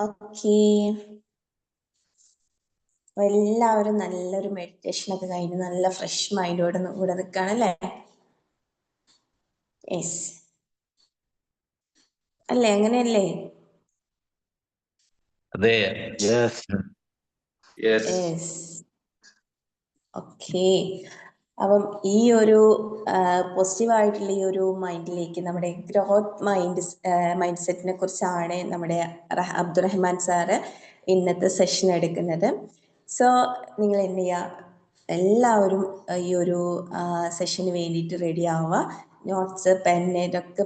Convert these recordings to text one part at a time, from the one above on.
Okay, എല്ലാവരും നല്ലൊരു meditation ഒക്കെ കഴിഞ്ഞ് നല്ല ഫ്രഷ് മൈൻഡോടെ കൂടെ നിൽക്കുകയാണല്ലേ? യെസ് അല്ലേ? അങ്ങനെയല്ലേ? അതെ. യെസ്. ഓക്കെ, അപ്പം ഈ ഒരു പോസിറ്റീവായിട്ടുള്ള ഈ ഒരു മൈൻഡിലേക്ക് നമ്മുടെ ഗ്രോത്ത് മൈൻഡ് സെറ്റിനെ കുറിച്ചാണ് നമ്മുടെ അബ്ദുറഹ്മാൻ സാറ് ഇന്നത്തെ സെഷൻ എടുക്കുന്നത്. സോ നിങ്ങൾ എന്ത് ചെയ്യുക, എല്ലാവരും ഈ ഒരു സെഷന് വേണ്ടിയിട്ട് റെഡി ആവുക. നോട്ട്സ്, പെന്ന്, ഇതൊക്കെ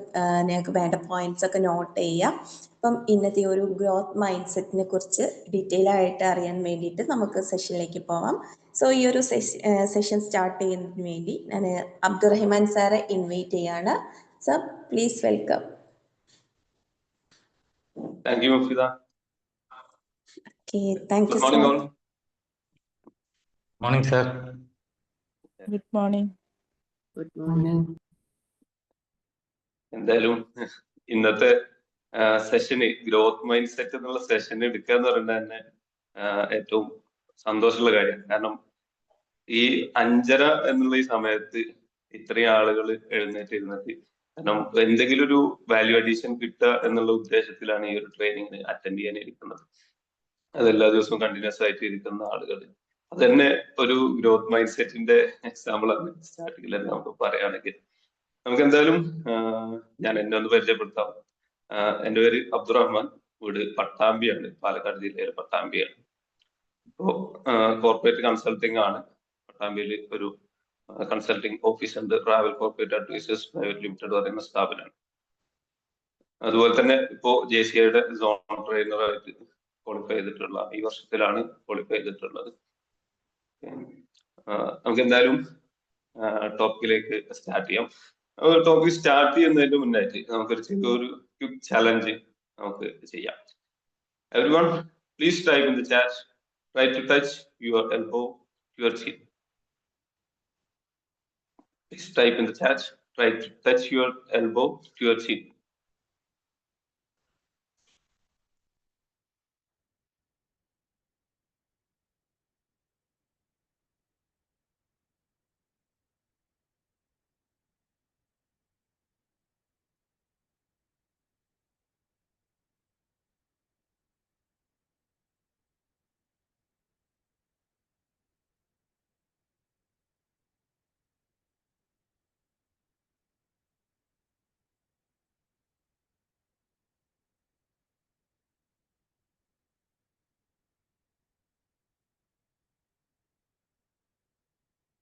നിങ്ങൾക്ക് വേണ്ട പോയിന്റ്സ് ഒക്കെ നോട്ട് ചെയ്യുക. അപ്പം ഇന്നത്തെ ഒരു ഗ്രോത്ത് മൈൻഡ് സെറ്റിനെ കുറിച്ച് ഡീറ്റെയിൽ ആയിട്ട് അറിയാൻ വേണ്ടിയിട്ട് നമുക്ക് സെഷനിലേക്ക് പോവാം. സോ ഈ ഒരു സെഷൻ സ്റ്റാർട്ട് ചെയ്യുന്നതിന് വേണ്ടി ഞാൻ അബ്ദുറഹ്മാൻ സാറെ ഇൻവൈറ്റ് ചെയ്യാണ്. Sir please welcome. Thank you, Mufida. Okay, thank you, Good morning, sir. all. Morning, sir. Good morning. Good morning. എന്തായാലും ഇന്നത്തെ സെഷന് ഗ്രോത്ത് മൈൻഡ് സെറ്റ് എന്നുള്ള സെഷൻ എടുക്കുക എന്ന് പറയുന്നത് തന്നെ ഏറ്റവും സന്തോഷമുള്ള കാര്യം. കാരണം ഈ 5:30 എന്നുള്ള ഈ സമയത്ത് ഇത്രയും ആളുകൾ എഴുന്നേറ്റ് കാരണം എന്തെങ്കിലും ഒരു വാല്യൂ അഡീഷൻ കിട്ടുക എന്നുള്ള ഉദ്ദേശത്തിലാണ് ഈ ഒരു ട്രെയിനിങ്ങിന് അറ്റൻഡ് ചെയ്യാൻ ഇരിക്കുന്നത്. അത് എല്ലാ ദിവസവും കണ്ടിന്യൂസ് ആയിട്ട് ഇരിക്കുന്ന ആളുകൾ, അത് തന്നെ ഒരു ഗ്രോത്ത് മൈൻഡ് സെറ്റിന്റെ എക്സാമ്പിൾ ആണ്. സ്റ്റാർട്ടിങ്ങിൽ നമുക്ക് പറയുകയാണെങ്കിൽ നമുക്ക് എന്തായാലും ഞാൻ എന്നെ ഒന്ന് പരിചയപ്പെടുത്താം. എൻ്റെ പേര് അബ്ദുറഹ്മാൻ, വീട് പട്ടാമ്പിയാണ്, പാലക്കാട് ജില്ലയിലെ പട്ടാമ്പിയാണ്. ഇപ്പോ കോർപ്പറേറ്റ് കൺസൾട്ടിംഗ് ആണ്. പട്ടാമ്പിയിൽ ഒരു കൺസൾട്ടിംഗ് ഓഫീസ് ഉണ്ട്, travel corporate advisers private limited പറയുന്ന സ്ഥാപനമാണ്. അതുപോലെ തന്നെ ഇപ്പോ JCIയുടെ സോൺ ട്രെയിനറായിട്ട് ക്വാളിഫൈ ചെയ്തിട്ടുള്ള, ഈ വർഷത്തിലാണ് ക്വാളിഫൈ ചെയ്തിട്ടുള്ളത്. നമുക്ക് എന്തായാലും ടോപ്പിക്കിലേക്ക് സ്റ്റാർട്ട് ചെയ്യാം. ടോപ്പിക് സ്റ്റാർട്ട് ചെയ്യുന്നതിന് മുന്നായിട്ട് നമുക്കൊരു ചെറിയൊരു ക്വിക്ക് ചലഞ്ച് നമുക്ക് ചെയ്യാം. Everyone, please type in the chat, try to touch your elbow to your chin. Please type in the chat, try to touch your elbow to your chin.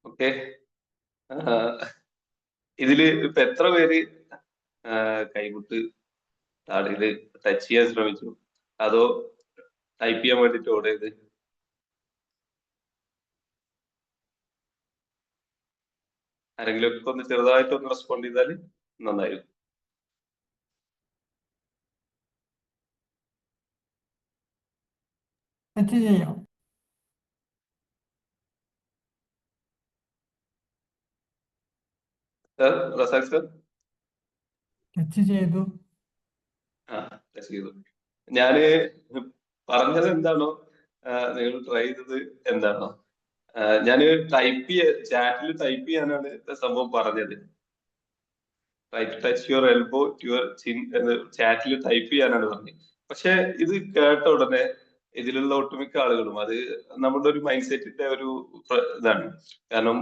Okay, ഇതില് ഇപ്പൊ എത്ര പേര് കൈമുട്ട് താടിയില് ടച്ച് ചെയ്യാൻ ശ്രമിച്ചു, അതോ type ചെയ്യാൻ വേണ്ടിട്ട് ഓടിയത്? ആരെങ്കിലും ഒക്കെ ഒന്ന് ചെറുതായിട്ടൊന്ന് റെസ്പോണ്ട് ചെയ്താൽ നന്നായിരുന്നു. റസാഖ് സർ ടച്ച് ചെയ്തു. ടച്ച് ചെയ്തു. ഞാന് പറഞ്ഞത് എന്താണോ നിങ്ങൾ ട്രൈ ചെയ്തത് എന്താണോ, ഞാന് ചാറ്റിൽ ടൈപ്പ് ചെയ്യാനാണ് സംഭവം പറഞ്ഞത്. Try to touch your elbow to your chin എന്ന് ചാറ്റിൽ ടൈപ്പ് ചെയ്യാനാണ് പറഞ്ഞത്. പക്ഷെ ഇത് കേട്ട ഉടനെ ഇതിലുള്ള ഒട്ടുമിക്ക ആളുകളും, അത് നമ്മുടെ ഒരു മൈൻഡ് സെറ്റിന്റെ ഒരു ഇതാണ്. കാരണം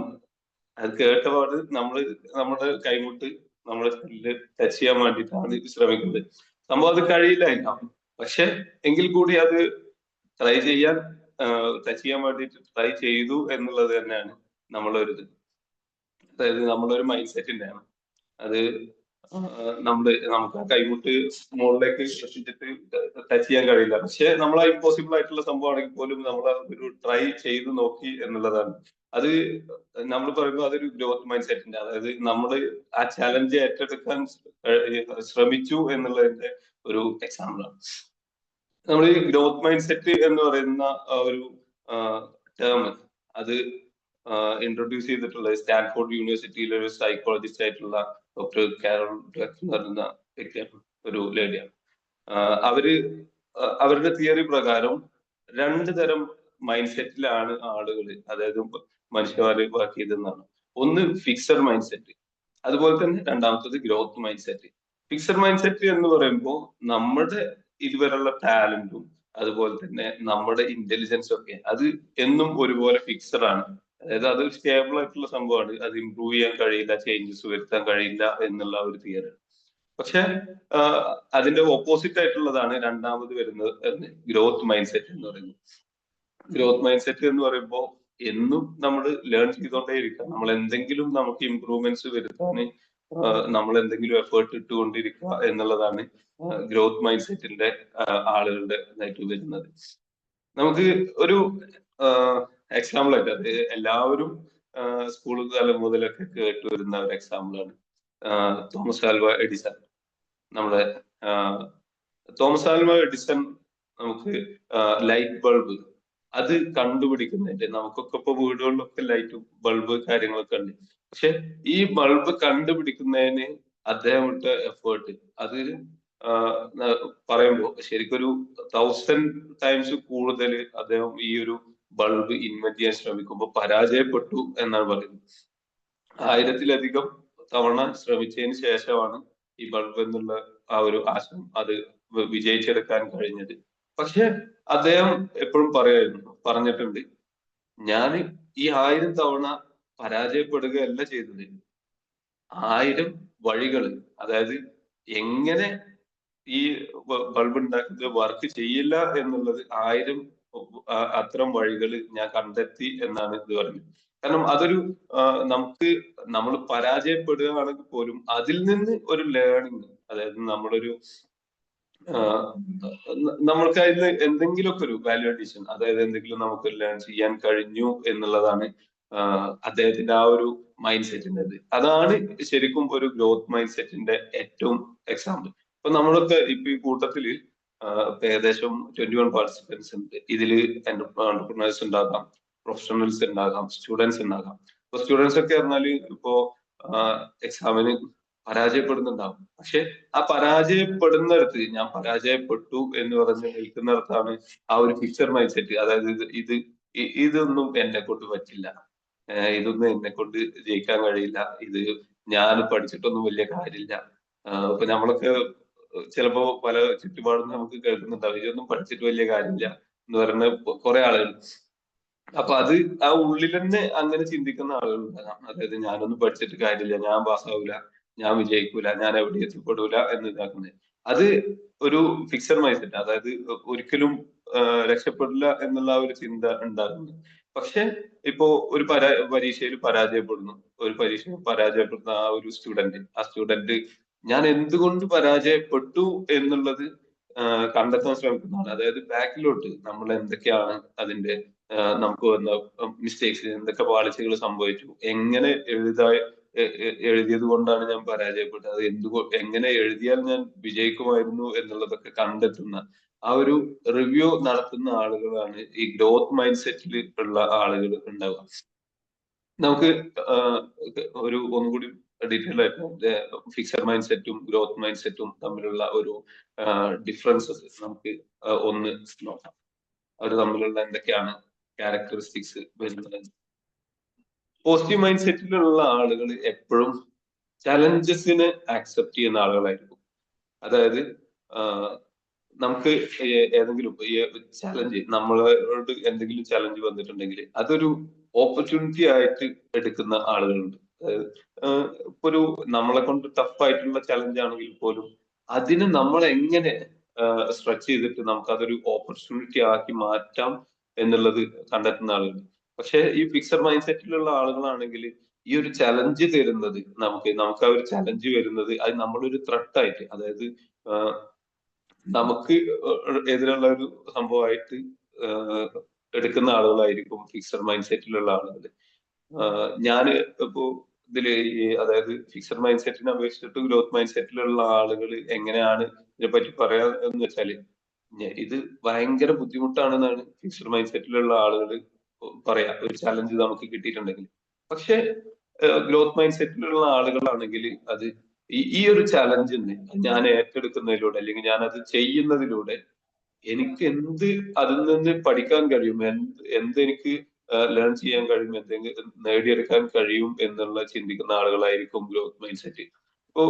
അത് കേട്ടപാട് നമ്മുടെ കൈമുട്ട് നമ്മുടെ ടച്ച് ചെയ്യാൻ വേണ്ടിയിട്ടാണ് ശ്രമിക്കുന്നത്. സംഭവം അത് കഴിയില്ലായിരിക്കാം, പക്ഷെ എങ്കിൽ കൂടി അത് ട്രൈ ചെയ്യാൻ, ടച്ച് ചെയ്യാൻ വേണ്ടിയിട്ട് ട്രൈ ചെയ്തു എന്നുള്ളത് തന്നെയാണ് നമ്മളൊരിത്. അതായത് നമ്മളൊരു മൈൻഡ് സെറ്റിന്റെയാണ് അത്. നമുക്ക് ആ കൈമുട്ട് മുകളിലേക്ക് എത്തിച്ചിട്ട് ടച്ച് ചെയ്യാൻ കഴിയില്ല, പക്ഷെ നമ്മൾ ആ ഇമ്പോസിബിൾ ആയിട്ടുള്ള സംഭവമാണെങ്കിൽ പോലും നമ്മൾ ഒരു ട്രൈ ചെയ്ത് നോക്കി എന്നുള്ളതാണ്. അത് നമ്മൾ പറയുമ്പോൾ അതൊരു ഗ്രോത്ത് മൈൻഡ് സെറ്റിന്റെ, അതായത് നമ്മൾ ആ ചലഞ്ച് ഏറ്റെടുക്കാൻ ശ്രമിച്ചു എന്നുള്ളതിന്റെ ഒരു എക്സാമ്പിൾ ആണ്. നമ്മൾ ഈ ഗ്രോത്ത് മൈൻഡ് സെറ്റ് എന്ന് പറയുന്ന ഒരു ടേം അത് ഇൻട്രൊഡ്യൂസ് ചെയ്തിട്ടുള്ളത് സ്റ്റാൻഫോർഡ് യൂണിവേഴ്സിറ്റിയിലെ ഒരു സൈക്കോളജിസ്റ്റ് ആയിട്ടുള്ള ഡോക്ടർ കാരോൾ ഡ്വെക്ക് എന്ന് പറയുന്ന വ്യക്തിയാണ്, ഒരു ലേഡിയാണ്. അവര് അവരുടെ തിയറി പ്രകാരം 2 തരം മൈൻഡ് സെറ്റിലാണ് ആളുകൾ, അതായത് മനുഷ്യന്മാര് വർക്ക് ചെയ്തെന്നാണ്. ഒന്ന് ഫിക്സഡ് മൈൻഡ് സെറ്റ്, അതുപോലെ തന്നെ രണ്ടാമത്തത് growth mind set. Fixed mind set എന്ന് പറയുമ്പോൾ നമ്മുടെ ഇതുവരെയുള്ള ടാലന്റും അതുപോലെ തന്നെ നമ്മുടെ ഇന്റലിജൻസും ഒക്കെ അത് എന്നും ഒരുപോലെ ഫിക്സഡ് ആണ്. അതായത് അത് സ്റ്റേബിൾ ആയിട്ടുള്ള സംഭവമാണ്. അത് ഇമ്പ്രൂവ് ചെയ്യാൻ കഴിയില്ല, ചേഞ്ചസ് വരുത്താൻ കഴിയില്ല എന്നുള്ള ഒരു തിയറി. പക്ഷെ അതിന്റെ ഓപ്പോസിറ്റ് ആയിട്ടുള്ളതാണ് രണ്ടാമത് വരുന്നത് ഗ്രോത്ത് മൈൻഡ് സെറ്റ് എന്ന് പറയുന്നത്. ഗ്രോത്ത് മൈൻഡ് സെറ്റ് എന്ന് പറയുമ്പോൾ എന്നും നമ്മൾ ലേൺ ചെയ്തുകൊണ്ടേ ഇരിക്കുക. നമ്മൾ എന്തെങ്കിലും നമുക്ക് ഇമ്പ്രൂവ്മെന്റ്സ് വരുത്താൻ നമ്മൾ എന്തെങ്കിലും എഫേർട്ട് ഇട്ടുകൊണ്ടിരിക്കുക എന്നുള്ളതാണ് ഗ്രോത്ത് മൈൻഡ് സെറ്റിന്റെ ആളുകളുടെ ഇതായിട്ട് വരുന്നത്. നമുക്ക് ഒരു എക്സാമ്പിൾ ആയിട്ട്, അത് എല്ലാവരും സ്കൂൾ കാലം മുതലൊക്കെ കേട്ട് വരുന്ന ഒരു എക്സാമ്പിളാണ് തോമസ് ആൽവ എഡിസൺ. നമ്മുടെ തോമസ് ആൽവ എഡിസൺ നമുക്ക് ലൈറ്റ് ബൾബ് അത് കണ്ടുപിടിക്കുന്നുണ്ട്. നമുക്കൊക്കെ ഇപ്പൊ വീടുകളിലൊക്കെ ലൈറ്റ് ബൾബ് കാര്യങ്ങളൊക്കെ ഉണ്ട്. പക്ഷെ ഈ ബൾബ് കണ്ടുപിടിക്കുന്നതിന് അദ്ദേഹം ഇട്ട എഫേർട്ട് അത് പറയുമ്പോൾ ശരിക്കൊരു 1000 ടൈംസ് കൂടുതൽ അദ്ദേഹം ഈ ഒരു ബൾബ് ഇൻവെന്റ് ചെയ്യാൻ ശ്രമിക്കുമ്പോൾ പരാജയപ്പെട്ടു എന്നാണ് പറയുന്നത്. 1000-ലധികം തവണ ശ്രമിച്ചതിന് ശേഷമാണ് ഈ ബൾബ് എന്നുള്ള ആ ഒരു ആശയം അത് വിജയിച്ചെടുക്കാൻ കഴിഞ്ഞത്. പക്ഷെ അദ്ദേഹം എപ്പോഴും പറഞ്ഞിട്ടുണ്ട്, ഞാൻ ഈ 1000 തവണ പരാജയപ്പെടുകയല്ല ചെയ്തത്, 1000 വഴികൾ, അതായത് എങ്ങനെ ഈ ബൾബ് ഉണ്ടാക്കുന്നത് വർക്ക് ചെയ്യില്ല എന്നുള്ളത് 1000 അത്തരം വഴികൾ ഞാൻ കണ്ടെത്തി എന്നാണ് ഇത് പറയുന്നത്. കാരണം അതൊരു നമ്മൾ പരാജയപ്പെടുകയാണെങ്കിൽ പോലും അതിൽ നിന്ന് ഒരു ലേണിംഗ്, അതായത് നമ്മൾക്ക് അതിൽ എന്തെങ്കിലുമൊക്കെ ഒരു വാല്യൂ അഡീഷൻ, അതായത് എന്തെങ്കിലും നമുക്ക് ലേൺ ചെയ്യാൻ കഴിഞ്ഞു എന്നുള്ളതാണ് അദ്ദേഹത്തിന്റെ ആ ഒരു മൈൻഡ് സെറ്റിൻ്റെത്. അതാണ് ശരിക്കും ഒരു ഗ്രോത്ത് മൈൻഡ് സെറ്റിന്റെ ഏറ്റവും എക്സാമ്പിൾ. ഇപ്പൊ നമ്മളൊക്കെ ഇപ്പൊ ഈ കൂട്ടത്തില് ഏകദേശം 21 പാർട്ടിസിപ്പൻസ് ഉണ്ട്. ഇതിൽ എന്റർപ്രണേഴ്സ് ഉണ്ടാകാം, പ്രൊഫഷണൽസ് ഉണ്ടാകാം, സ്റ്റുഡൻസ് ഉണ്ടാകാം. ഇപ്പൊ സ്റ്റുഡൻസ് ഒക്കെ പറഞ്ഞാല് ഇപ്പോ എക്സാമിന് പരാജയപ്പെടുന്നുണ്ടാവും. പക്ഷെ ആ പരാജയപ്പെടുന്നിടത്ത് ഞാൻ പരാജയപ്പെട്ടു എന്ന് പറഞ്ഞ് നിൽക്കുന്നിടത്താണ് ആ ഒരു ഫിക്സഡ് മൈൻഡ് സെറ്റ്. അതായത് ഇതൊന്നും എന്നെ കൊണ്ട് പറ്റില്ല, ഇതൊന്നും എന്നെ കൊണ്ട് ജയിക്കാൻ കഴിയില്ല, ഇത് ഞാൻ പഠിച്ചിട്ടൊന്നും വലിയ കാര്യമില്ല. ഇപ്പൊ നമ്മളൊക്കെ ചിലപ്പോ പല ചുറ്റുപാടും നമുക്ക് കേൾക്കുന്നുണ്ടാവും, ഇതൊന്നും പഠിച്ചിട്ട് വലിയ കാര്യമില്ല എന്ന് പറയുന്ന കുറെ ആളുകൾ. അപ്പൊ അത് ആ ഉള്ളിൽ തന്നെ അങ്ങനെ ചിന്തിക്കുന്ന ആളുകൾ ഉണ്ടാകാം. അതായത് ഞാനൊന്നും പഠിച്ചിട്ട് കാര്യമില്ല, ഞാൻ പാസ്സാവൂല, ഞാൻ വിജയിക്കൂല, ഞാൻ എവിടെ എത്തിപ്പെടൂല എന്ന് ഇതാക്കുന്നത്. അത് ഒരു ഫിക്സഡ് മൈൻഡ് സെറ്റ്, അതായത് ഒരിക്കലും രക്ഷപ്പെടില്ല എന്നുള്ള ഒരു ചിന്ത ഉണ്ടാകുന്നു. പക്ഷെ ഇപ്പോ ഒരു പരീക്ഷയിൽ പരാജയപ്പെടുന്നു, ഒരു പരീക്ഷയിൽ പരാജയപ്പെടുന്ന ആ ഒരു സ്റ്റുഡന്റ് ഞാൻ എന്തുകൊണ്ട് പരാജയപ്പെട്ടു എന്നുള്ളത് കണ്ടെത്താൻ ശ്രമിക്കുന്നതാണ്. അതായത് ബാക്കിലോട്ട് നമ്മൾ എന്തൊക്കെയാണ് അതിന്റെ നമുക്ക് വന്ന മിസ്റ്റേക്സ്, എന്തൊക്കെ പാളിച്ചകൾ സംഭവിച്ചു, എങ്ങനെ എഴുതിയത് കൊണ്ടാണ് ഞാൻ പരാജയപ്പെട്ടത്, അത് എങ്ങനെ എഴുതിയാൽ ഞാൻ വിജയിക്കുമായിരുന്നു എന്നുള്ളതൊക്കെ കണ്ടെത്തുന്ന ആ ഒരു റിവ്യൂ നടത്തുന്ന ആളുകളാണ് ഈ ഗ്രോത്ത് മൈൻഡ് സെറ്റിൽ ഉള്ള ആളുകൾ ഉണ്ടാവുക. നമുക്ക് ഒന്നുകൂടി ഡീറ്റെയിൽ ആയിട്ട് ഫിക്സഡ് മൈൻഡ് സെറ്റും ഗ്രോത്ത് മൈൻഡ് സെറ്റും തമ്മിലുള്ള ഒരു ഡിഫറൻസസ് നമുക്ക് ഒന്ന് നോക്കാം. അവർ തമ്മിലുള്ള എന്തൊക്കെയാണ് ക്യാരക്ടറിസ്റ്റിക്സ് വരുന്നത്. പോസിറ്റീവ് മൈൻഡ് സെറ്റിലുള്ള ആളുകൾ എപ്പോഴും ചലഞ്ചസിനെ ആക്സെപ്റ്റ് ചെയ്യുന്ന ആളുകളായിരിക്കും. അതായത് നമുക്ക് ഏതെങ്കിലും ചലഞ്ച്, നമ്മളോട് എന്തെങ്കിലും ചലഞ്ച് വന്നിട്ടുണ്ടെങ്കിൽ അതൊരു ഓപ്പർച്യൂണിറ്റി ആയിട്ട് എടുക്കുന്ന ആളുകളുണ്ട്. ഇപ്പൊ ഒരു നമ്മളെ കൊണ്ട് ടഫ് ആയിട്ടുള്ള ചലഞ്ച് ആണെങ്കിൽ പോലും അതിന് നമ്മൾ എങ്ങനെ സ്ട്രെച്ച് ചെയ്തിട്ട് നമുക്ക് അതൊരു ഓപ്പർച്യൂണിറ്റി ആക്കി മാറ്റാം എന്നുള്ളത് കണ്ടെത്തുന്ന ആളുകൾ. പക്ഷെ ഈ ഫിക്സഡ് മൈൻഡ് സെറ്റിലുള്ള ആളുകളാണെങ്കിൽ ഈ ഒരു ചലഞ്ച് തരുന്നത് നമുക്ക് ആ ഒരു ചലഞ്ച് വരുന്നത് അത് നമ്മളൊരു ത്രെട്ടായിട്ട്, അതായത് നമുക്ക് എതിരുള്ള ഒരു സംഭവമായിട്ട് എടുക്കുന്ന ആളുകളായിരിക്കും ഫിക്സഡ് മൈൻഡ് സെറ്റിലുള്ള ആളുകൾ. ഞാന് ഇപ്പോ ഇതില് അതായത് ഫിക്സഡ് മൈൻഡ് സെറ്റിനെ അപേക്ഷിച്ചിട്ട് ഗ്രോത്ത് മൈൻഡ് സെറ്റിലുള്ള ആളുകൾ എങ്ങനെയാണ് ഇതിനെപ്പറ്റി പറയാ എന്ന് വെച്ചാല്, ഇത് ഭയങ്കര ബുദ്ധിമുട്ടാണെന്നാണ് ഫിക്സഡ് മൈൻഡ് സെറ്റിലുള്ള ആളുകൾ പറയാ, ഒരു ചലഞ്ച് നമുക്ക് കിട്ടിയിട്ടുണ്ടെങ്കിൽ. പക്ഷെ ഗ്രോത്ത് മൈൻഡ് സെറ്റിലുള്ള ആളുകളാണെങ്കിൽ അത് ഈ ഒരു ചലഞ്ചിന് ഞാൻ ഏറ്റെടുക്കുന്നതിലൂടെ അല്ലെങ്കിൽ ഞാൻ അത് ചെയ്യുന്നതിലൂടെ എനിക്ക് എന്ത് അതിൽ നിന്ന് പഠിക്കാൻ കഴിയും, എന്ത് എനിക്ക് ലേൺ ചെയ്യാൻ കഴിയും, എന്തെങ്കിലും നേടിയെടുക്കാൻ കഴിയും എന്നുള്ള ചിന്തിക്കുന്ന ആളുകളായിരിക്കും ഗ്രോത്ത് മൈൻഡ് സെറ്റ്. ഇപ്പോ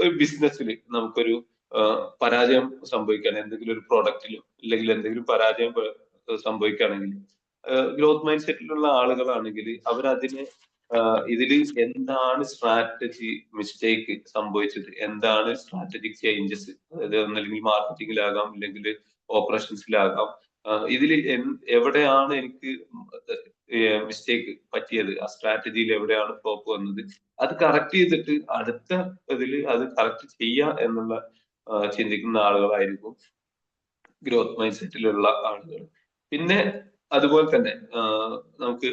ഒരു ബിസിനസ്സിൽ നമുക്കൊരു പരാജയം സംഭവിക്കുകയാണ്, എന്തെങ്കിലും ഒരു പ്രൊഡക്റ്റിലോ അല്ലെങ്കിൽ എന്തെങ്കിലും പരാജയം സംഭവിക്കുകയാണെങ്കിൽ ഗ്രോത്ത് മൈൻഡ് സെറ്റിലുള്ള ആളുകളാണെങ്കിൽ അവരതിനെ ഇതിൽ എന്താണ് സ്ട്രാറ്റജി മിസ്റ്റേക്ക് സംഭവിച്ചത്, എന്താണ് സ്ട്രാറ്റജിക് ചേഞ്ചസ്, അതായത് ഒന്നല്ലെങ്കിൽ മാർക്കറ്റിംഗിലാകാം, ഇല്ലെങ്കിൽ ഓപ്പറേഷൻസിലാകാം, ഇതിൽ എവിടെയാണ് എനിക്ക് മിസ്റ്റേക്ക് പറ്റിയത്, ആ സ്ട്രാറ്റജിയിൽ എവിടെയാണ് ഫ്ലോപ്പ് വന്നത്, അത് കറക്റ്റ് ചെയ്തിട്ട് അടുത്ത ഇതിൽ അത് കറക്റ്റ് ചെയ്യുക എന്നുള്ള ചിന്തിക്കുന്ന ആളുകളായിരിക്കും ഗ്രോത്ത് മൈൻഡ് സെറ്റിലുള്ള ആളുകൾ. പിന്നെ അതുപോലെ തന്നെ നമുക്ക്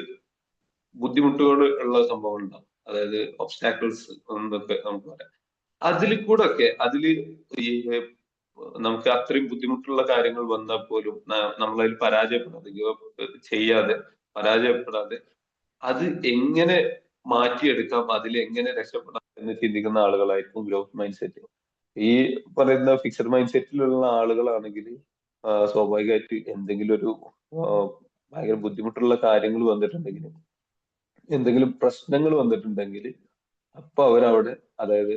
ബുദ്ധിമുട്ടുകൾ ഉള്ള സംഭവങ്ങൾ ഉണ്ടാവും, അതായത് ഒബ്സ്റ്റാക്കിൾസ് എന്നൊക്കെ നമുക്ക് പറയാം. അതിൽ കൂടെ ഒക്കെ ഈ നമുക്ക് അത്രയും ബുദ്ധിമുട്ടുള്ള കാര്യങ്ങൾ വന്നാൽ പോലും നമ്മളതിൽ പരാജയപ്പെടാതെ അത് എങ്ങനെ മാറ്റിയെടുക്കാം, അതിൽ എങ്ങനെ രക്ഷപ്പെടാം എന്ന് ചിന്തിക്കുന്ന ആളുകളായിരിക്കും ഗ്രോത്ത് മൈൻഡ് സെറ്റ്. ഈ പറയുന്ന ഫിക്സഡ് മൈൻഡ് സെറ്റിലുള്ള ആളുകളാണെങ്കിൽ സ്വാഭാവികമായിട്ട് എന്തെങ്കിലും ഒരു ഭയങ്കര ബുദ്ധിമുട്ടുള്ള കാര്യങ്ങൾ വന്നിട്ടുണ്ടെങ്കിലും, എന്തെങ്കിലും പ്രശ്നങ്ങൾ വന്നിട്ടുണ്ടെങ്കിൽ അപ്പൊ അവരവിടെ, അതായത്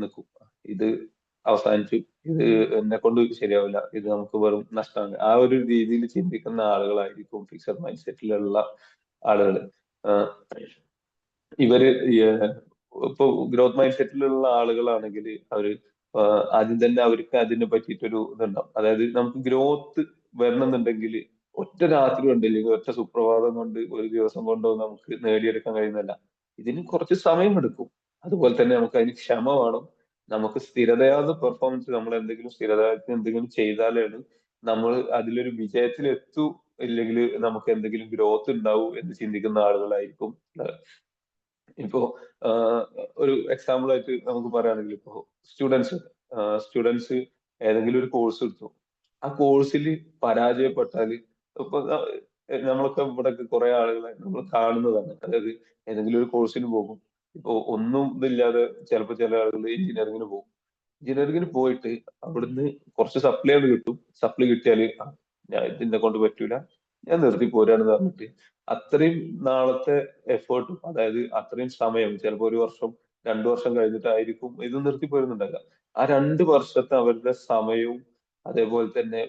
നിൽക്കും, ഇത് അവസാനിച്ചു, ഇത് എന്നെ കൊണ്ട് ശരിയാവില്ല, ഇത് നമുക്ക് വെറും നഷ്ടമാണ്, ആ ഒരു രീതിയിൽ ചിന്തിക്കുന്ന ആളുകളായിരിക്കും ഫിക്സഡ് മൈൻഡ് സെറ്റിലുള്ള ആളുകൾ. ഇവര് ഇപ്പൊ ഗ്രോത്ത് മൈൻഡ് സെറ്റിലുള്ള ആളുകളാണെങ്കിൽ അവര് ആദ്യം തന്നെ അവർക്ക് അതിനെ പറ്റിയിട്ടൊരു ഇതുണ്ടാവും. അതായത് നമുക്ക് ഗ്രോത്ത് വരണമെന്നുണ്ടെങ്കിൽ ഒറ്റ രാത്രി കൊണ്ട് അല്ലെങ്കിൽ ഒറ്റ സുപ്രഭാതം കൊണ്ട് ഒരു ദിവസം കൊണ്ടോ നമുക്ക് നേടിയെടുക്കാൻ കഴിയുന്നില്ല. ഇതിന് കുറച്ച് സമയമെടുക്കും. അതുപോലെ തന്നെ നമുക്ക് അതിന് ക്ഷമ വേണം. നമുക്ക് സ്ഥിരതയാർന്ന പെർഫോമൻസ്, നമ്മൾ എന്തെങ്കിലും ചെയ്താലാണ് നമ്മൾ അതിലൊരു വിജയത്തിൽ എത്തൂ, ഇല്ലെങ്കിൽ നമുക്ക് എന്തെങ്കിലും ഗ്രോത്ത് ഉണ്ടാവൂ എന്ന് ചിന്തിക്കുന്ന ആളുകളായിരിക്കും. ഇപ്പോ ഒരു എക്സാമ്പിൾ ആയിട്ട് നമുക്ക് പറയുകയാണെങ്കിൽ, ഇപ്പോ സ്റ്റുഡൻസ് ഏതെങ്കിലും ഒരു കോഴ്സ് എടുത്തു, ആ കോഴ്സിൽ പരാജയപ്പെട്ടാൽ, ഇപ്പൊ നമ്മളൊക്കെ ഇവിടെ കുറെ ആളുകളെ നമ്മൾ കാണുന്നതാണ്. അതായത് ഏതെങ്കിലും ഒരു കോഴ്സിന് പോകും, ഇപ്പൊ ഒന്നും ഇതില്ലാതെ ചിലപ്പോൾ ചില ആളുകൾ എഞ്ചിനീയറിംഗിന് പോകും. എഞ്ചിനീയറിംഗിന് പോയിട്ട് അവിടുന്ന് കുറച്ച് സപ്ലൈ കിട്ടും. സപ്ലൈ കിട്ടിയാൽ ഞാൻ ഇതിനെ കൊണ്ട് പറ്റൂല, ഞാൻ നിർത്തി പോരാണെന്ന് പറഞ്ഞിട്ട് അത്രയും നാളത്തെ എഫേർട്ടും, അതായത് അത്രയും സമയം, ചിലപ്പോൾ 1 വർഷം 2 വർഷം കഴിഞ്ഞിട്ടായിരിക്കും ഇത് നിർത്തി പോരുന്നുണ്ടാകുക. ആ 2 വർഷത്തെ അവരുടെ സമയവും അതേപോലെ തന്നെ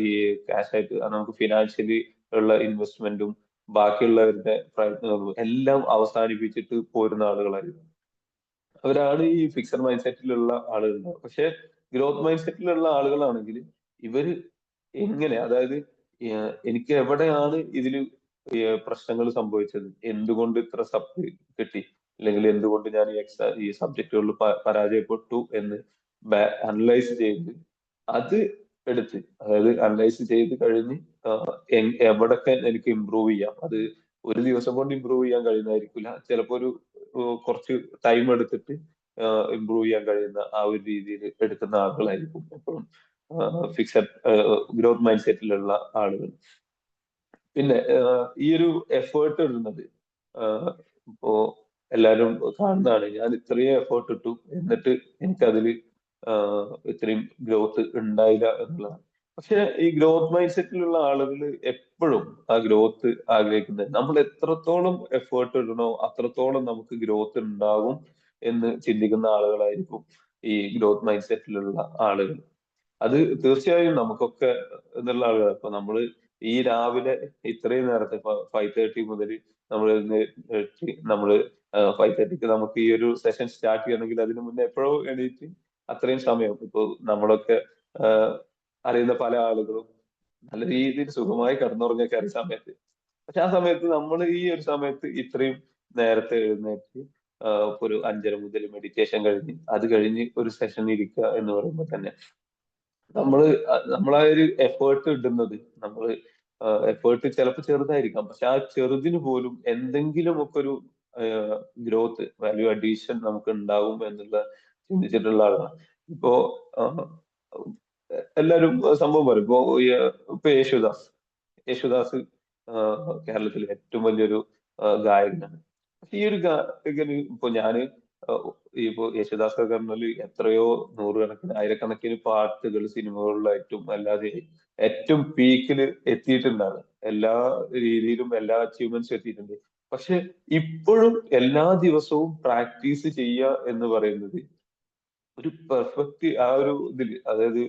ഈ ക്യാഷ് ആയിട്ട് നമുക്ക് ഫിനാൻഷ്യലി ഉള്ള ഇൻവെസ്റ്റ്മെന്റും ബാക്കിയുള്ളവരുടെ പ്രയത്നങ്ങളും എല്ലാം അവസാനിപ്പിച്ചിട്ട് പോരുന്ന ആളുകളായിരിക്കും. അവരാണ് ഈ ഫിക്സഡ് മൈൻഡ് സെറ്റിലുള്ള ആളുകൾ. പക്ഷെ ഗ്രോത്ത് മൈൻഡ് സെറ്റിലുള്ള ആളുകളാണെങ്കിൽ ഇവര് എങ്ങനെ, അതായത് എനിക്ക് എവിടെയാണ് ഇതിൽ പ്രശ്നങ്ങൾ സംഭവിച്ചത്, എന്തുകൊണ്ട് ഇത്ര സപ്ലി കിട്ടി, അല്ലെങ്കിൽ എന്തുകൊണ്ട് ഞാൻ ഈ സബ്ജക്റ്റുകളിൽ പരാജയപ്പെട്ടു എന്ന് അനലൈസ് ചെയ്ത് അത് എടുത്ത്, അതായത് അനലൈസ് ചെയ്ത് കഴിഞ്ഞ് എവിടൊക്കെ എനിക്ക് ഇമ്പ്രൂവ് ചെയ്യാം, അത് ഒരു ദിവസം കൊണ്ട് ഇമ്പ്രൂവ് ചെയ്യാൻ കഴിയുന്നതായിരിക്കില്ല, ചിലപ്പോൾ ഒരു കുറച്ച് ടൈം എടുത്തിട്ട് ഇമ്പ്രൂവ് ചെയ്യാൻ കഴിയുന്ന ആ ഒരു രീതിയിൽ എടുക്കുന്ന ആളുകളായിരിക്കും എപ്പോഴും ഫിക്സഡ് ഗ്രോത്ത് മൈൻഡ് സെറ്റിലുള്ള ആളുകൾ. പിന്നെ ഈ ഒരു എഫേർട്ട് ഇടുന്നത് ഇപ്പോ എല്ലാരും കാണുന്നതാണ്, ഞാൻ ഇത്രയും എഫേർട്ട് ഇട്ടു എന്നിട്ട് എനിക്കതിൽ ഇത്രയും ഗ്രോത്ത് ഉണ്ടായില്ല എന്നുള്ളതാണ്. പക്ഷെ ഈ ഗ്രോത്ത് മൈൻഡ് സെറ്റിലുള്ള ആളുകൾ എപ്പോഴും ആ ഗ്രോത്ത് ആഗ്രഹിക്കുന്നത്, നമ്മൾ എത്രത്തോളം എഫേർട്ട് ഇടണോ അത്രത്തോളം നമുക്ക് ഗ്രോത്ത് ഉണ്ടാകും എന്ന് ചിന്തിക്കുന്ന ആളുകളായിരിക്കും ഈ ഗ്രോത്ത് മൈൻഡ് സെറ്റിലുള്ള ആളുകൾ. അത് തീർച്ചയായും നമുക്കൊക്കെ എന്നുള്ള ആളുകളാണ്. ഇപ്പൊ നമ്മള് ഈ രാവിലെ ഇത്രയും നേരത്തെ 5:30 മുതൽ നമ്മള് 5:30ക്ക് നമുക്ക് ഈ ഒരു സെഷൻ സ്റ്റാർട്ട് ചെയ്യണമെങ്കിൽ അതിന് മുന്നേ എപ്പോഴോ എണീറ്റ് അത്രയും സമയം, ഇപ്പൊ നമ്മളൊക്കെ അറിയുന്ന പല ആളുകളും നല്ല രീതിയിൽ സുഖമായി കിടന്നുറങ്ങിയ സമയത്ത്, പക്ഷെ ആ സമയത്ത് നമ്മൾ ഈ ഒരു സമയത്ത് ഇത്രയും നേരത്തെ എഴുന്നേറ്റ് ഒരു 5:30 മുതൽ മെഡിറ്റേഷൻ കഴിഞ്ഞ് അത് കഴിഞ്ഞ് ഒരു സെഷൻ ഇരിക്കുക എന്ന് പറയുമ്പോൾ തന്നെ നമ്മളാ ഒരു എഫേർട്ട് ഇടുന്നത്, എഫേർട്ട് ചിലപ്പോൾ ചെറുതായിരിക്കാം, പക്ഷെ ആ ചെറുതിന് പോലും എന്തെങ്കിലും ഒക്കെ ഒരു ഗ്രോത്ത്, വാല്യൂ അഡീഷൻ നമുക്ക് ഉണ്ടാവും എന്നുള്ള ചിന്തിച്ചിട്ടുള്ള ആളാണ്. ഇപ്പോ എല്ലാവരും സംഭവം പറയും, ഇപ്പൊ യേശുദാസ് കേരളത്തിലെ ഏറ്റവും വലിയൊരു ഗായകനാണ്. പക്ഷെ ഈ ഒരു ഗായകന് ഇപ്പൊ ഞാന് ഇപ്പോ യേശുദാസ് പറഞ്ഞാല് എത്രയോ നൂറുകണക്കിന് ആയിരക്കണക്കിന് പാട്ടുകൾ സിനിമകളിലായിട്ടും അല്ലാതെ ഏറ്റവും പീക്കിൽ എത്തിയിട്ടുണ്ടാണ്. എല്ലാ രീതിയിലും എല്ലാ അച്ചീവ്മെന്റ്സും എത്തിയിട്ടുണ്ട്. പക്ഷെ ഇപ്പോഴും എല്ലാ ദിവസവും പ്രാക്ടീസ് ചെയ്യുക എന്ന് പറയുന്നത് ഒരു പെർഫെക്റ്റ് ആ ഒരു ഇതില്, അതായത്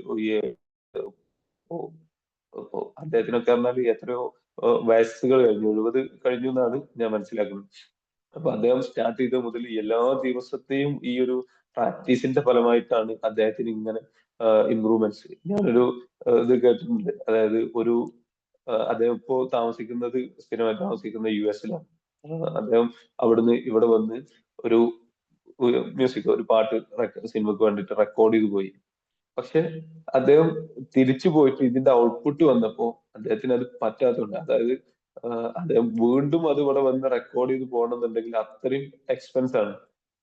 ഇപ്പോ അദ്ദേഹത്തിനൊക്കെ പറഞ്ഞാൽ എത്രയോ വയസ്സുകൾ കഴിഞ്ഞു, 70 കഴിഞ്ഞു എന്നാണ് ഞാൻ മനസ്സിലാക്കുന്നത്. അപ്പൊ അദ്ദേഹം സ്റ്റാർട്ട് ചെയ്ത മുതൽ എല്ലാ ദിവസത്തെയും ഈ ഒരു പ്രാക്ടീസിന്റെ ഫലമായിട്ടാണ് അദ്ദേഹത്തിന് ഇങ്ങനെ ഇമ്പ്രൂവ്മെന്റ്സ്. ഞാനൊരു ഇത് കേട്ടിട്ടുണ്ട്, അതായത് അദ്ദേഹം ഇപ്പോ താമസിക്കുന്നത്, സ്ഥിരമായി താമസിക്കുന്ന US-ലാണ്. അദ്ദേഹം അവിടുന്ന് ഇവിടെ വന്ന് ഒരു മ്യൂസിക്, ഒരു പാട്ട് സിനിമക്ക് വേണ്ടിയിട്ട് റെക്കോർഡ് ചെയ്ത് പോയി. പക്ഷെ അദ്ദേഹം തിരിച്ചു പോയിട്ട് ഇതിന്റെ ഔട്ട്പുട്ട് വന്നപ്പോ അദ്ദേഹത്തിന് അത് പറ്റാത്തതുണ്ട്. അതായത് അദ്ദേഹം വീണ്ടും അത് ഇവിടെ വന്ന് റെക്കോർഡ് ചെയ്ത് പോകണമെന്നുണ്ടെങ്കിൽ അത്രയും എക്സ്പെൻസ് ആണ്.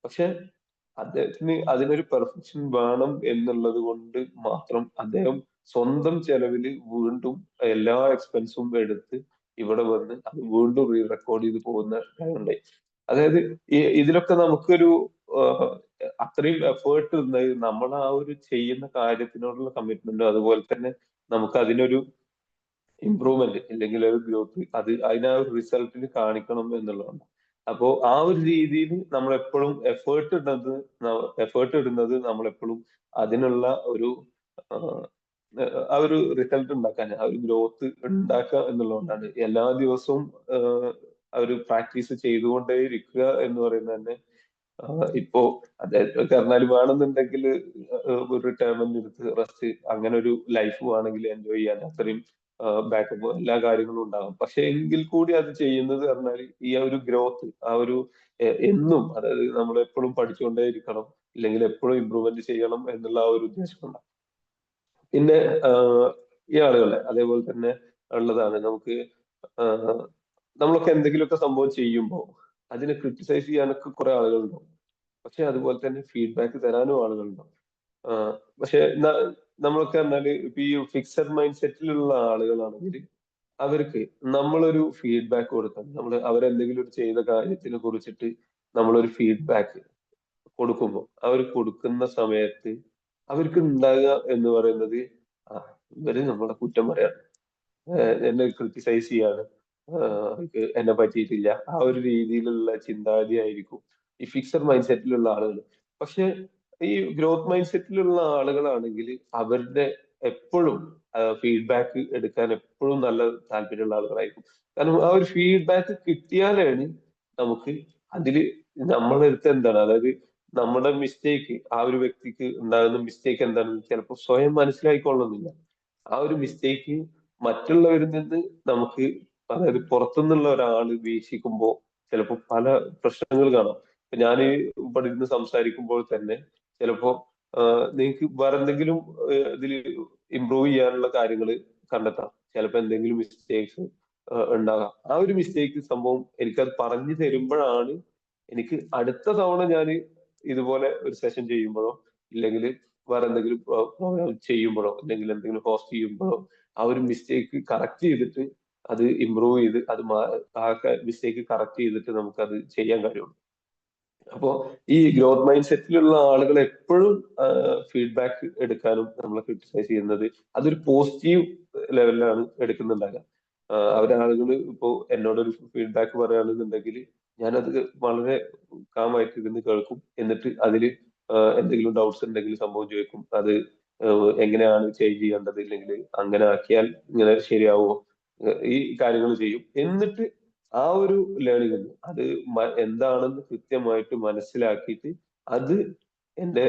പക്ഷെ അദ്ദേഹത്തിന് അതിനൊരു പെർഫെക്ഷൻ വേണം എന്നുള്ളത് കൊണ്ട് മാത്രം അദ്ദേഹം സ്വന്തം ചെലവില് വീണ്ടും എല്ലാ എക്സ്പെൻസും എടുത്ത് ഇവിടെ വന്ന് അത് വീണ്ടും റീ റെക്കോർഡ് ചെയ്ത് പോകുന്ന കാര്യമുണ്ടായി. അതായത് ഇതിലൊക്കെ നമുക്കൊരു അത്രയും എഫേർട്ട് നമ്മൾ ആ ഒരു ചെയ്യുന്ന കാര്യത്തിനോടുള്ള കമ്മിറ്റ്മെന്റും അതുപോലെ തന്നെ നമുക്ക് അതിനൊരു ഇമ്പ്രൂവ്മെന്റ് അല്ലെങ്കിൽ ഒരു ഗ്രോത്ത് അതിനാ ഒരു റിസൾട്ടിൽ കാണിക്കണം എന്നുള്ളതാണ്. അപ്പോ ആ ഒരു രീതിയിൽ നമ്മൾ എപ്പോഴും എഫേർട്ട് ഇടുന്നത് നമ്മൾ എപ്പോഴും അതിനുള്ള ഒരു ആ ഒരു റിസൾട്ട് ഉണ്ടാക്കാൻ, ആ ഒരു ഗ്രോത്ത് ഉണ്ടാക്കുക എന്നുള്ളതുകൊണ്ടാണ് എല്ലാ ദിവസവും ആ ഒരു പ്രാക്ടീസ് ചെയ്തുകൊണ്ടേ ഇരിക്കുക എന്ന് പറയുന്നത് തന്നെ. ഇപ്പോ അദ്ദേഹത്തെ പറഞ്ഞാൽ വേണമെന്നുണ്ടെങ്കിൽ ഒരു റിട്ടയർമെന്റ് എടുത്ത് റെസ്റ്റ്, അങ്ങനെ ഒരു ലൈഫ് വേണമെങ്കിൽ എൻജോയ് ചെയ്യാൻ അത്രയും ബാക്കപ്പ് എല്ലാ കാര്യങ്ങളും ഉണ്ടാകും. പക്ഷെ എങ്കിൽ കൂടി അത് ചെയ്യുന്നത് പറഞ്ഞാൽ ഈ ഒരു ഗ്രോത്ത്, ആ ഒരു എന്നും, അതായത് നമ്മൾ എപ്പോഴും പഠിച്ചുകൊണ്ടേ ഇരിക്കണം, ഇല്ലെങ്കിൽ എപ്പോഴും ഇമ്പ്രൂവ്മെന്റ് ചെയ്യണം എന്നുള്ള ആ ഒരു ഉദ്ദേശം ഉണ്ടാകും. പിന്നെ ഈ ആളുകളെ അതേപോലെ തന്നെ ഉള്ളതാണ് നമുക്ക് നമ്മളൊക്കെ എന്തെങ്കിലുമൊക്കെ സംഭവം ചെയ്യുമ്പോൾ അതിനെ ക്രിട്ടിസൈസ് ചെയ്യാനൊക്കെ കുറെ ആളുകളുണ്ടാവും. പക്ഷെ അതുപോലെ തന്നെ ഫീഡ്ബാക്ക് തരാനും ആളുകളുണ്ടാവും. പക്ഷെ നമ്മളൊക്കെ പറഞ്ഞാല് ഇപ്പൊ ഈ ഫിക്സഡ് മൈൻഡ് സെറ്റിലുള്ള ആളുകളാണെങ്കിൽ അവർക്ക് നമ്മളൊരു ഫീഡ്ബാക്ക് കൊടുക്കണം. അവരെന്തെങ്കിലും ഒരു ചെയ്ത കാര്യത്തിനെ കുറിച്ചിട്ട് നമ്മളൊരു ഫീഡ്ബാക്ക് കൊടുക്കുമ്പോൾ, അവർ കൊടുക്കുന്ന സമയത്ത് അവർക്ക് ഉണ്ടാകുക എന്ന് പറയുന്നത് ഇവര് നമ്മളെ കുറ്റം പറയാണ്, എന്നെ ക്രിട്ടിസൈസ് ചെയ്യാണ്, അവർക്ക് എന്നെ പറ്റിയിട്ടില്ല, ആ ഒരു രീതിയിലുള്ള ചിന്താഗതി ആയിരിക്കും ഈ ഫിക്സഡ് മൈൻഡ് സെറ്റിലുള്ള ആളുകൾ. പക്ഷെ ഈ ഗ്രോത്ത് മൈൻഡ് സെറ്റിലുള്ള ആളുകളാണെങ്കിൽ അവരുടെ എപ്പോഴും ഫീഡ്ബാക്ക് എടുക്കാൻ എപ്പോഴും നല്ല താല്പര്യമുള്ള ആളുകളായിരിക്കും. കാരണം ആ ഒരു ഫീഡ്ബാക്ക് കിട്ടിയാലാണ് നമുക്ക് അതില് നമ്മളെ അടുത്ത് എന്താണ്, അതായത് നമ്മുടെ മിസ്റ്റേക്ക്, ആ ഒരു വ്യക്തിക്ക് ഉണ്ടാകുന്ന മിസ്റ്റേക്ക് എന്താണെന്ന് ചിലപ്പോൾ സ്വയം മനസ്സിലായിക്കൊള്ളുന്നില്ല. ആ ഒരു മിസ്റ്റേക്ക് മറ്റുള്ളവരിൽ നിന്ന് നമുക്ക്, അതായത് പുറത്തുനിന്നുള്ള ഒരാള് വീക്ഷിക്കുമ്പോൾ ചിലപ്പോൾ പല പ്രശ്നങ്ങൾ കാണാം. ഇപ്പൊ ഞാൻ ഇവിടെ ഇരുന്ന് സംസാരിക്കുമ്പോൾ തന്നെ ചിലപ്പോ നിങ്ങൾക്ക് വേറെ എന്തെങ്കിലും ഇതിൽ ഇമ്പ്രൂവ് ചെയ്യാനുള്ള കാര്യങ്ങൾ കണ്ടെത്താം. ചിലപ്പോൾ എന്തെങ്കിലും മിസ്റ്റേക്സ് ഉണ്ടാകാം. ആ ഒരു മിസ്റ്റേക്ക് സംഭവം എനിക്കത് പറഞ്ഞു തരുമ്പോഴാണ് എനിക്ക് അടുത്ത തവണ ഞാൻ ഇതുപോലെ ഒരു സെഷൻ ചെയ്യുമ്പോഴോ ഇല്ലെങ്കിൽ വേറെ എന്തെങ്കിലും പ്രോഗ്രാം ചെയ്യുമ്പോഴോ അല്ലെങ്കിൽ എന്തെങ്കിലും ഹോസ്റ്റ് ചെയ്യുമ്പോഴോ ആ ഒരു മിസ്റ്റേക്ക് കറക്റ്റ് ചെയ്തിട്ട് അത് ഇമ്പ്രൂവ് ചെയ്ത് ആ മിസ്റ്റേക്ക് കറക്റ്റ് ചെയ്തിട്ട് നമുക്കത് ചെയ്യാൻ കഴിയുള്ളൂ. അപ്പോ ഈ ഗ്രോത്ത് മൈൻഡ് സെറ്റിലുള്ള ആളുകൾ എപ്പോഴും ഫീഡ്ബാക്ക് എടുക്കാനും നമ്മളെ ക്രിട്ടിസൈസ് ചെയ്യുന്നത് അതൊരു പോസിറ്റീവ് ലെവലിലാണ് എടുക്കുന്നുണ്ടാകുക. അവരാളുകൾ ഇപ്പോ എന്നോടൊരു ഫീഡ്ബാക്ക് പറയുകയാണെന്നുണ്ടെങ്കിൽ ഞാനത് വളരെ കാമായിട്ട് ഇരുന്ന് കേൾക്കും. എന്നിട്ട് അതിൽ എന്തെങ്കിലും ഡൗട്ട്സ് ഉണ്ടെങ്കിൽ സംഭവം ചോദിക്കും. അത് എങ്ങനെയാണ് ചേഞ്ച് ചെയ്യേണ്ടത്, ഇല്ലെങ്കിൽ അങ്ങനെ ആക്കിയാൽ ഇങ്ങനെ ശരിയാവുമോ, ഈ കാര്യങ്ങൾ ചെയ്യും. എന്നിട്ട് ആ ഒരു ലേണിംഗ് അത് എന്താണെന്ന് കൃത്യമായിട്ട് മനസ്സിലാക്കിയിട്ട് അത് എന്റെ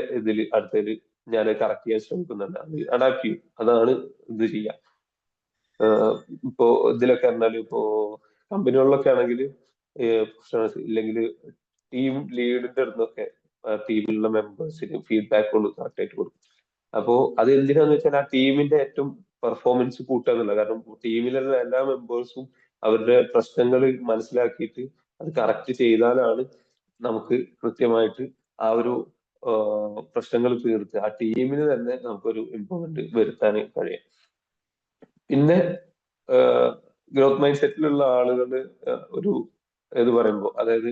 അടുത്തതിൽ ഞാൻ കറക്റ്റ് ചെയ്യാൻ ശ്രമിക്കുന്നുണ്ട്. അത് അഡാപ്റ്റ് ചെയ്യും. അതാണ് ഇത് ചെയ്യുക. ഇപ്പോ ഇതിലൊക്കെ പറഞ്ഞാൽ ഇപ്പോ കമ്പനികളിലൊക്കെ ആണെങ്കിൽ ഇല്ലെങ്കിൽ ടീം ലീഡിന്റെ അടുത്തൊക്കെ ടീമിലുള്ള മെമ്പേഴ്സിന് ഫീഡ്ബാക്കുകൾ കറക്റ്റ് ആയിട്ട് കൊടുക്കും. അപ്പോ അത് എന്തിനാന്ന് വെച്ചാൽ ആ ടീമിന്റെ ഏറ്റവും പെർഫോമൻസ് കൂട്ടുക എന്നുള്ള, കാരണം ടീമിലുള്ള എല്ലാ മെമ്പേഴ്സും അവരുടെ പ്രശ്നങ്ങൾ മനസ്സിലാക്കിയിട്ട് അത് കറക്റ്റ് ചെയ്താലാണ് നമുക്ക് കൃത്യമായിട്ട് ആ ഒരു പ്രശ്നങ്ങൾ തീർത്ത് ആ ടീമിന് തന്നെ നമുക്കൊരു ഇമ്പ്രൂവ്മെന്റ് വരുത്താൻ കഴിയും. പിന്നെ ഗ്രോത്ത് മൈൻഡ് സെറ്റിലുള്ള ആളുകൾ ഒരു ഇത് പറയുമ്പോൾ, അതായത്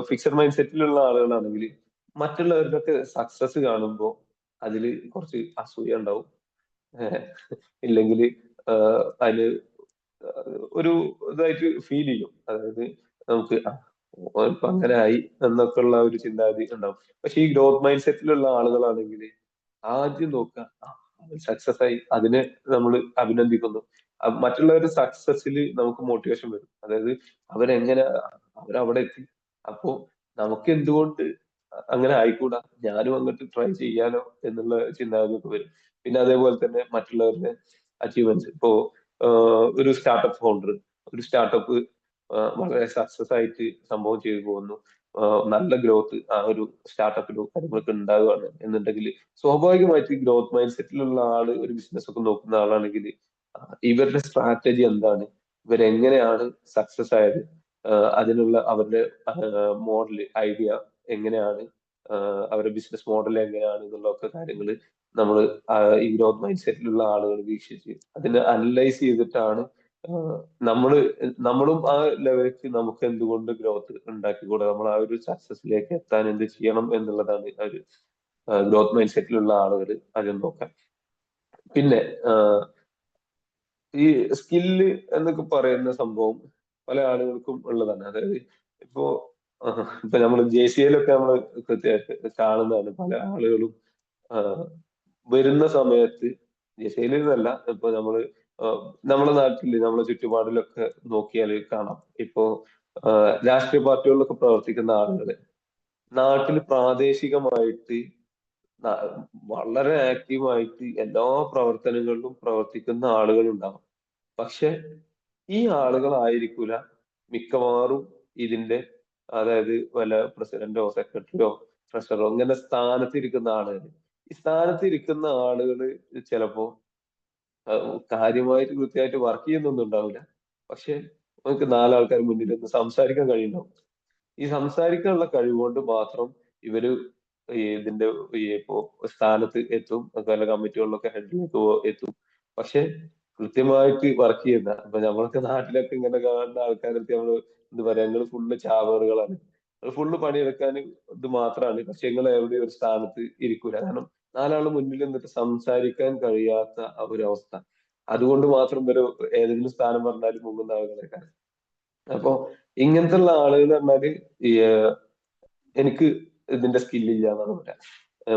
ഫിക്സഡ് മൈൻഡ് സെറ്റിലുള്ള ആളുകളാണെങ്കിൽ മറ്റുള്ളവരുടെയൊക്കെ സക്സസ് കാണുമ്പോൾ അതിൽ കുറച്ച് അസൂയ ഉണ്ടാവും. ഇല്ലെങ്കിൽ അതില് ഒരു ഇതായിട്ട് ഫീൽ ചെയ്യും. അതായത് നമുക്ക് ഇപ്പൊ അങ്ങനെ ആയി എന്നൊക്കെ ഉള്ള ഒരു ചിന്താഗതി ഉണ്ടാവും. പക്ഷെ ഈ ഗ്രോത്ത് മൈൻഡ് സെറ്റിലുള്ള ആളുകളാണെങ്കിൽ ആദ്യം നോക്കുക, സക്സസ് ആയി അതിനെ നമ്മൾ അഭിനന്ദിക്കുന്നു. മറ്റുള്ളവരുടെ സക്സസിൽ നമുക്ക് മോട്ടിവേഷൻ വരും. അതായത് അവരെങ്ങനെ അവരവിടെ എത്തി, അപ്പോ നമുക്ക് എന്തുകൊണ്ട് അങ്ങനെ ആയിക്കൂടാ, ഞാനും അങ്ങോട്ട് ട്രൈ ചെയ്യാലോ എന്നുള്ള ചിന്താഗതി വരും. പിന്നെ അതേപോലെ തന്നെ മറ്റുള്ളവരുടെ അച്ചീവ്മെന്റ്സ്, ഇപ്പോ ഒരു സ്റ്റാർട്ടപ്പ് ഫൗണ്ടർ ഒരു സ്റ്റാർട്ടപ്പ് വളരെ സക്സസ് ആയിട്ട് സംഭവം ചെയ്തു പോകുന്നു, നല്ല ഗ്രോത്ത് ആ ഒരു സ്റ്റാർട്ടപ്പിലും കാര്യങ്ങളൊക്കെ ഉണ്ടാവുകയാണ് എന്നുണ്ടെങ്കിൽ സ്വാഭാവികമായിട്ട് ഗ്രോത്ത് മൈൻഡ് സെറ്റിലുള്ള ആള് ഒരു ബിസിനസ് ഒക്കെ നോക്കുന്ന ആളാണെങ്കിൽ ഇവരുടെ സ്ട്രാറ്റജി എന്താണ്, ഇവരെങ്ങനെയാണ് സക്സസ് ആയത്, അതിനുള്ള അവരുടെ മോഡൽ ഐഡിയ എങ്ങനെയാണ്, അവരുടെ ബിസിനസ് മോഡൽ എങ്ങനെയാണ് എന്നുള്ളൊക്കെ കാര്യങ്ങൾ നമ്മൾ ഈ ഗ്രോത്ത് മൈൻഡ് സെറ്റിലുള്ള ആളുകൾ വീക്ഷിച്ച് അതിനെ അനലൈസ് ചെയ്തിട്ടാണ് നമ്മള് നമ്മളും ആ ലെവലിലേക്ക് നമുക്ക് എന്തുകൊണ്ട് ഗ്രോത്ത് ഉണ്ടാക്കിക്കൂടെ, നമ്മൾ ആ ഒരു സക്സസിലേക്ക് എത്താൻ എന്ത് ചെയ്യണം എന്നുള്ളതാണ് ഒരു ഗ്രോത്ത് മൈൻഡ് സെറ്റിലുള്ള ആളുകൾ ആദ്യം നോക്കാം. പിന്നെ ഈ സ്കില്ല് എന്നൊക്കെ പറയുന്ന സംഭവം പല ആളുകൾക്കും ഉള്ളതാണ്. അതായത് ഇപ്പോ ഇപ്പൊ നമ്മൾ JCA-ലൊക്കെ നമ്മൾ കൃത്യമായിട്ട് കാണുന്നതാണ്. പല ആളുകളും വരുന്ന സമയത്ത് JCA-ൽ ഇപ്പൊ നമ്മുടെ നാട്ടില് നമ്മളെ ചുറ്റുപാടിലൊക്കെ നോക്കിയാൽ കാണാം. ഇപ്പോ രാഷ്ട്രീയ പാർട്ടികളിലൊക്കെ പ്രവർത്തിക്കുന്ന ആളുകള് നാട്ടിൽ പ്രാദേശികമായിട്ട് ന- വളരെ ആക്റ്റീവായിട്ട് എല്ലാ പ്രവർത്തനങ്ങളിലും പ്രവർത്തിക്കുന്ന ആളുകൾ ഉണ്ടാവും. പക്ഷെ ഈ ആളുകളായിരിക്കൂല മിക്കവാറും ഇതിന്റെ, അതായത് വല്ല പ്രസിഡന്റോ സെക്രട്ടറിയോ ട്രഷററോ ഇങ്ങനെ സ്ഥാനത്തിരിക്കുന്ന ആളുകൾ. ഈ സ്ഥാനത്തിരിക്കുന്ന ആളുകൾ ചിലപ്പോ കാര്യമായിട്ട് കൃത്യമായിട്ട് വർക്ക് ചെയ്യുന്നൊന്നും ഉണ്ടാവില്ല. പക്ഷെ നമുക്ക് നാലാൾക്കാർ മുന്നിൽ നിന്ന് സംസാരിക്കാൻ കഴിയുന്നുണ്ടാവും. ഈ സംസാരിക്കാനുള്ള കഴിവുകൊണ്ട് മാത്രം ഇവര് ഇതിന്റെ ഇപ്പോ സ്ഥാനത്ത് എത്തും, അതുപോലെ കമ്മിറ്റികളിലൊക്കെ ഹെഡിലേക്ക് എത്തും. പക്ഷെ കൃത്യമായിട്ട് വർക്ക് ചെയ്യുന്ന, ഇപ്പൊ നമ്മളൊക്കെ നാട്ടിലൊക്കെ ഇങ്ങനെ കാണുന്ന ആൾക്കാരൊക്കെ നമ്മള് എന്താ പറയാ, ഞങ്ങള് ഫുള്ള് ചാവേറുകളാണ്, ഫുള്ള് പണിയെടുക്കാൻ ഇത് മാത്രമാണ്, പക്ഷെ നിങ്ങൾ എവിടെ ഒരു സ്ഥാനത്ത് ഇരിക്കൂല. കാരണം നാലാള് മുന്നിൽ നിന്നിട്ട് സംസാരിക്കാൻ കഴിയാത്ത ആ ഒരു അവസ്ഥ. അതുകൊണ്ട് മാത്രം ഒരു ഏതെങ്കിലും സ്ഥാനം പറഞ്ഞാലും മുങ്ങുന്ന ആളുകളൊക്കെ. അപ്പൊ ഇങ്ങനത്തെ ഉള്ള ആളുകൾ പറഞ്ഞാല് ഈ എനിക്ക് ഇതിന്റെ സ്കില്ലില്ല എന്നാണ് പറയാം.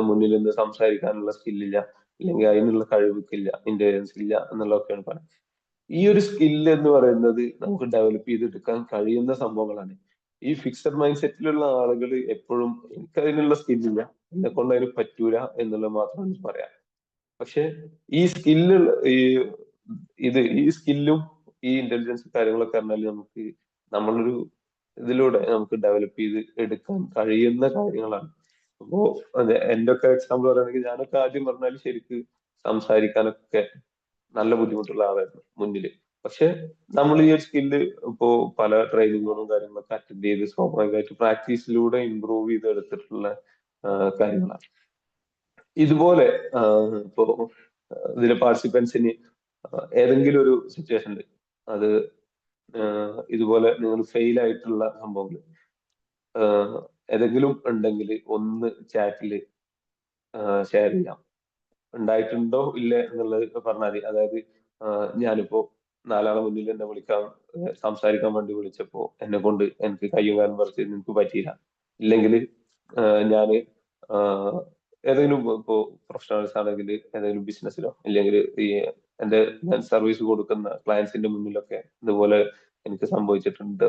മുന്നിൽ നിന്ന് സംസാരിക്കാനുള്ള സ്കില്ലില്ല, അല്ലെങ്കിൽ അതിനുള്ള കഴിവില്ല, ഇന്റലിജൻസ് ഇല്ല എന്നുള്ളതൊക്കെയാണ് പറയാം. ഈ ഒരു സ്കില്ല് എന്ന് പറയുന്നത് നമുക്ക് ഡെവലപ്പ് ചെയ്തെടുക്കാൻ കഴിയുന്ന സംഭവങ്ങളാണ്. ഈ ഫിക്സഡ് മൈൻഡ് സെറ്റിലുള്ള ആളുകൾ എപ്പോഴും എനിക്ക് അതിനുള്ള സ്കില്ലില്ല, എന്നെ കൊണ്ട് അതിന് പറ്റൂല എന്നുള്ളത് മാത്രമാണ് പറയാം. പക്ഷെ ഈ സ്കില്ല് ഈ ഈ സ്കില്ലും ഈ ഇന്റലിജൻസ് കാര്യങ്ങളൊക്കെ പറഞ്ഞാൽ നമുക്ക് നമ്മളൊരു ഇതിലൂടെ നമുക്ക് ഡെവലപ്പ് ചെയ്ത് എടുക്കാൻ കഴിയുന്ന കാര്യങ്ങളാണ്. അപ്പോ അതെ, എന്റെ ഒക്കെ എക്സാമ്പിൾ പറയുകയാണെങ്കിൽ ഞാനൊക്കെ ആദ്യം പറഞ്ഞാൽ ശരിക്ക് സംസാരിക്കാനൊക്കെ നല്ല ബുദ്ധിമുട്ടുള്ള ആളായിരുന്നു മുന്നില്. പക്ഷെ നമ്മൾ ഈ ഒരു സ്കില്ല് ഇപ്പോ പല ട്രെയിനിങ്ങുകളും കാര്യങ്ങളൊക്കെ അറ്റൻഡ് ചെയ്ത് സ്വാഭാവികമായിട്ട് പ്രാക്ടീസിലൂടെ ഇമ്പ്രൂവ് ചെയ്ത് എടുത്തിട്ടുള്ള കാര്യങ്ങളാണ്. ഇതുപോലെ ഇപ്പോ ഇതിലെ പാർട്ടിസിപ്പൻസിന് ഏതെങ്കിലും ഒരു സിറ്റുവേഷനിൽ അത് ഇതുപോലെ നിങ്ങൾ ഫെയിൽ ആയിട്ടുള്ള സംഭവങ്ങൾ ഏതെങ്കിലും ഉണ്ടെങ്കിൽ ഒന്ന് ചാറ്റിൽ ഷെയർ ചെയ്യാം. ഉണ്ടായിട്ടുണ്ടോ ഇല്ലേ എന്നുള്ളത് പറഞ്ഞാൽ മതി. അതായത് ഞാനിപ്പോ നാലാളെ മുന്നിൽ എന്നെ വിളിക്കാൻ സംസാരിക്കാൻ വേണ്ടി വിളിച്ചപ്പോ എനിക്ക് കയ്യും കാലും പറിച്ച് എനിക്ക് പറ്റിയില്ല, ഇല്ലെങ്കിൽ ഞാൻ ഏതെങ്കിലും ഇപ്പോ പ്രൊഫഷണൽസ് ആണെങ്കിൽ ഏതെങ്കിലും ബിസിനസ്സിലോ അല്ലെങ്കിൽ ഞാൻ സർവീസ് കൊടുക്കുന്ന ക്ലയൻസിന്റെ മുന്നിലൊക്കെ ഇതുപോലെ എനിക്ക് സംഭവിച്ചിട്ടുണ്ട്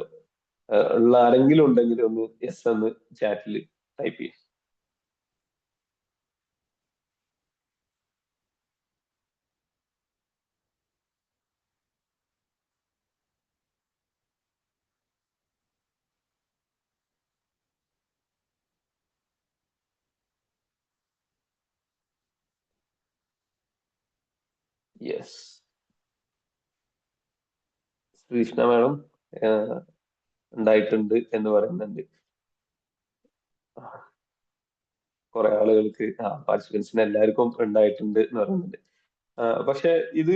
ഉള്ള ആരെങ്കിലും ഉണ്ടെങ്കിൽ ഒന്ന് യെസ് എന്ന് ചാറ്റിൽ ടൈപ്പ് ചെയ്യും. യെസ്, ശ്രീകൃഷ്ണ മാഡം ഉണ്ടായിട്ടുണ്ട് എന്ന് പറയുന്നുണ്ട്. കുറെ ആളുകൾക്ക് പാർട്ടിസിപ്പൻസിന് എല്ലാവർക്കും ഉണ്ടായിട്ടുണ്ട് എന്ന് പറയുന്നുണ്ട്. പക്ഷെ ഇത്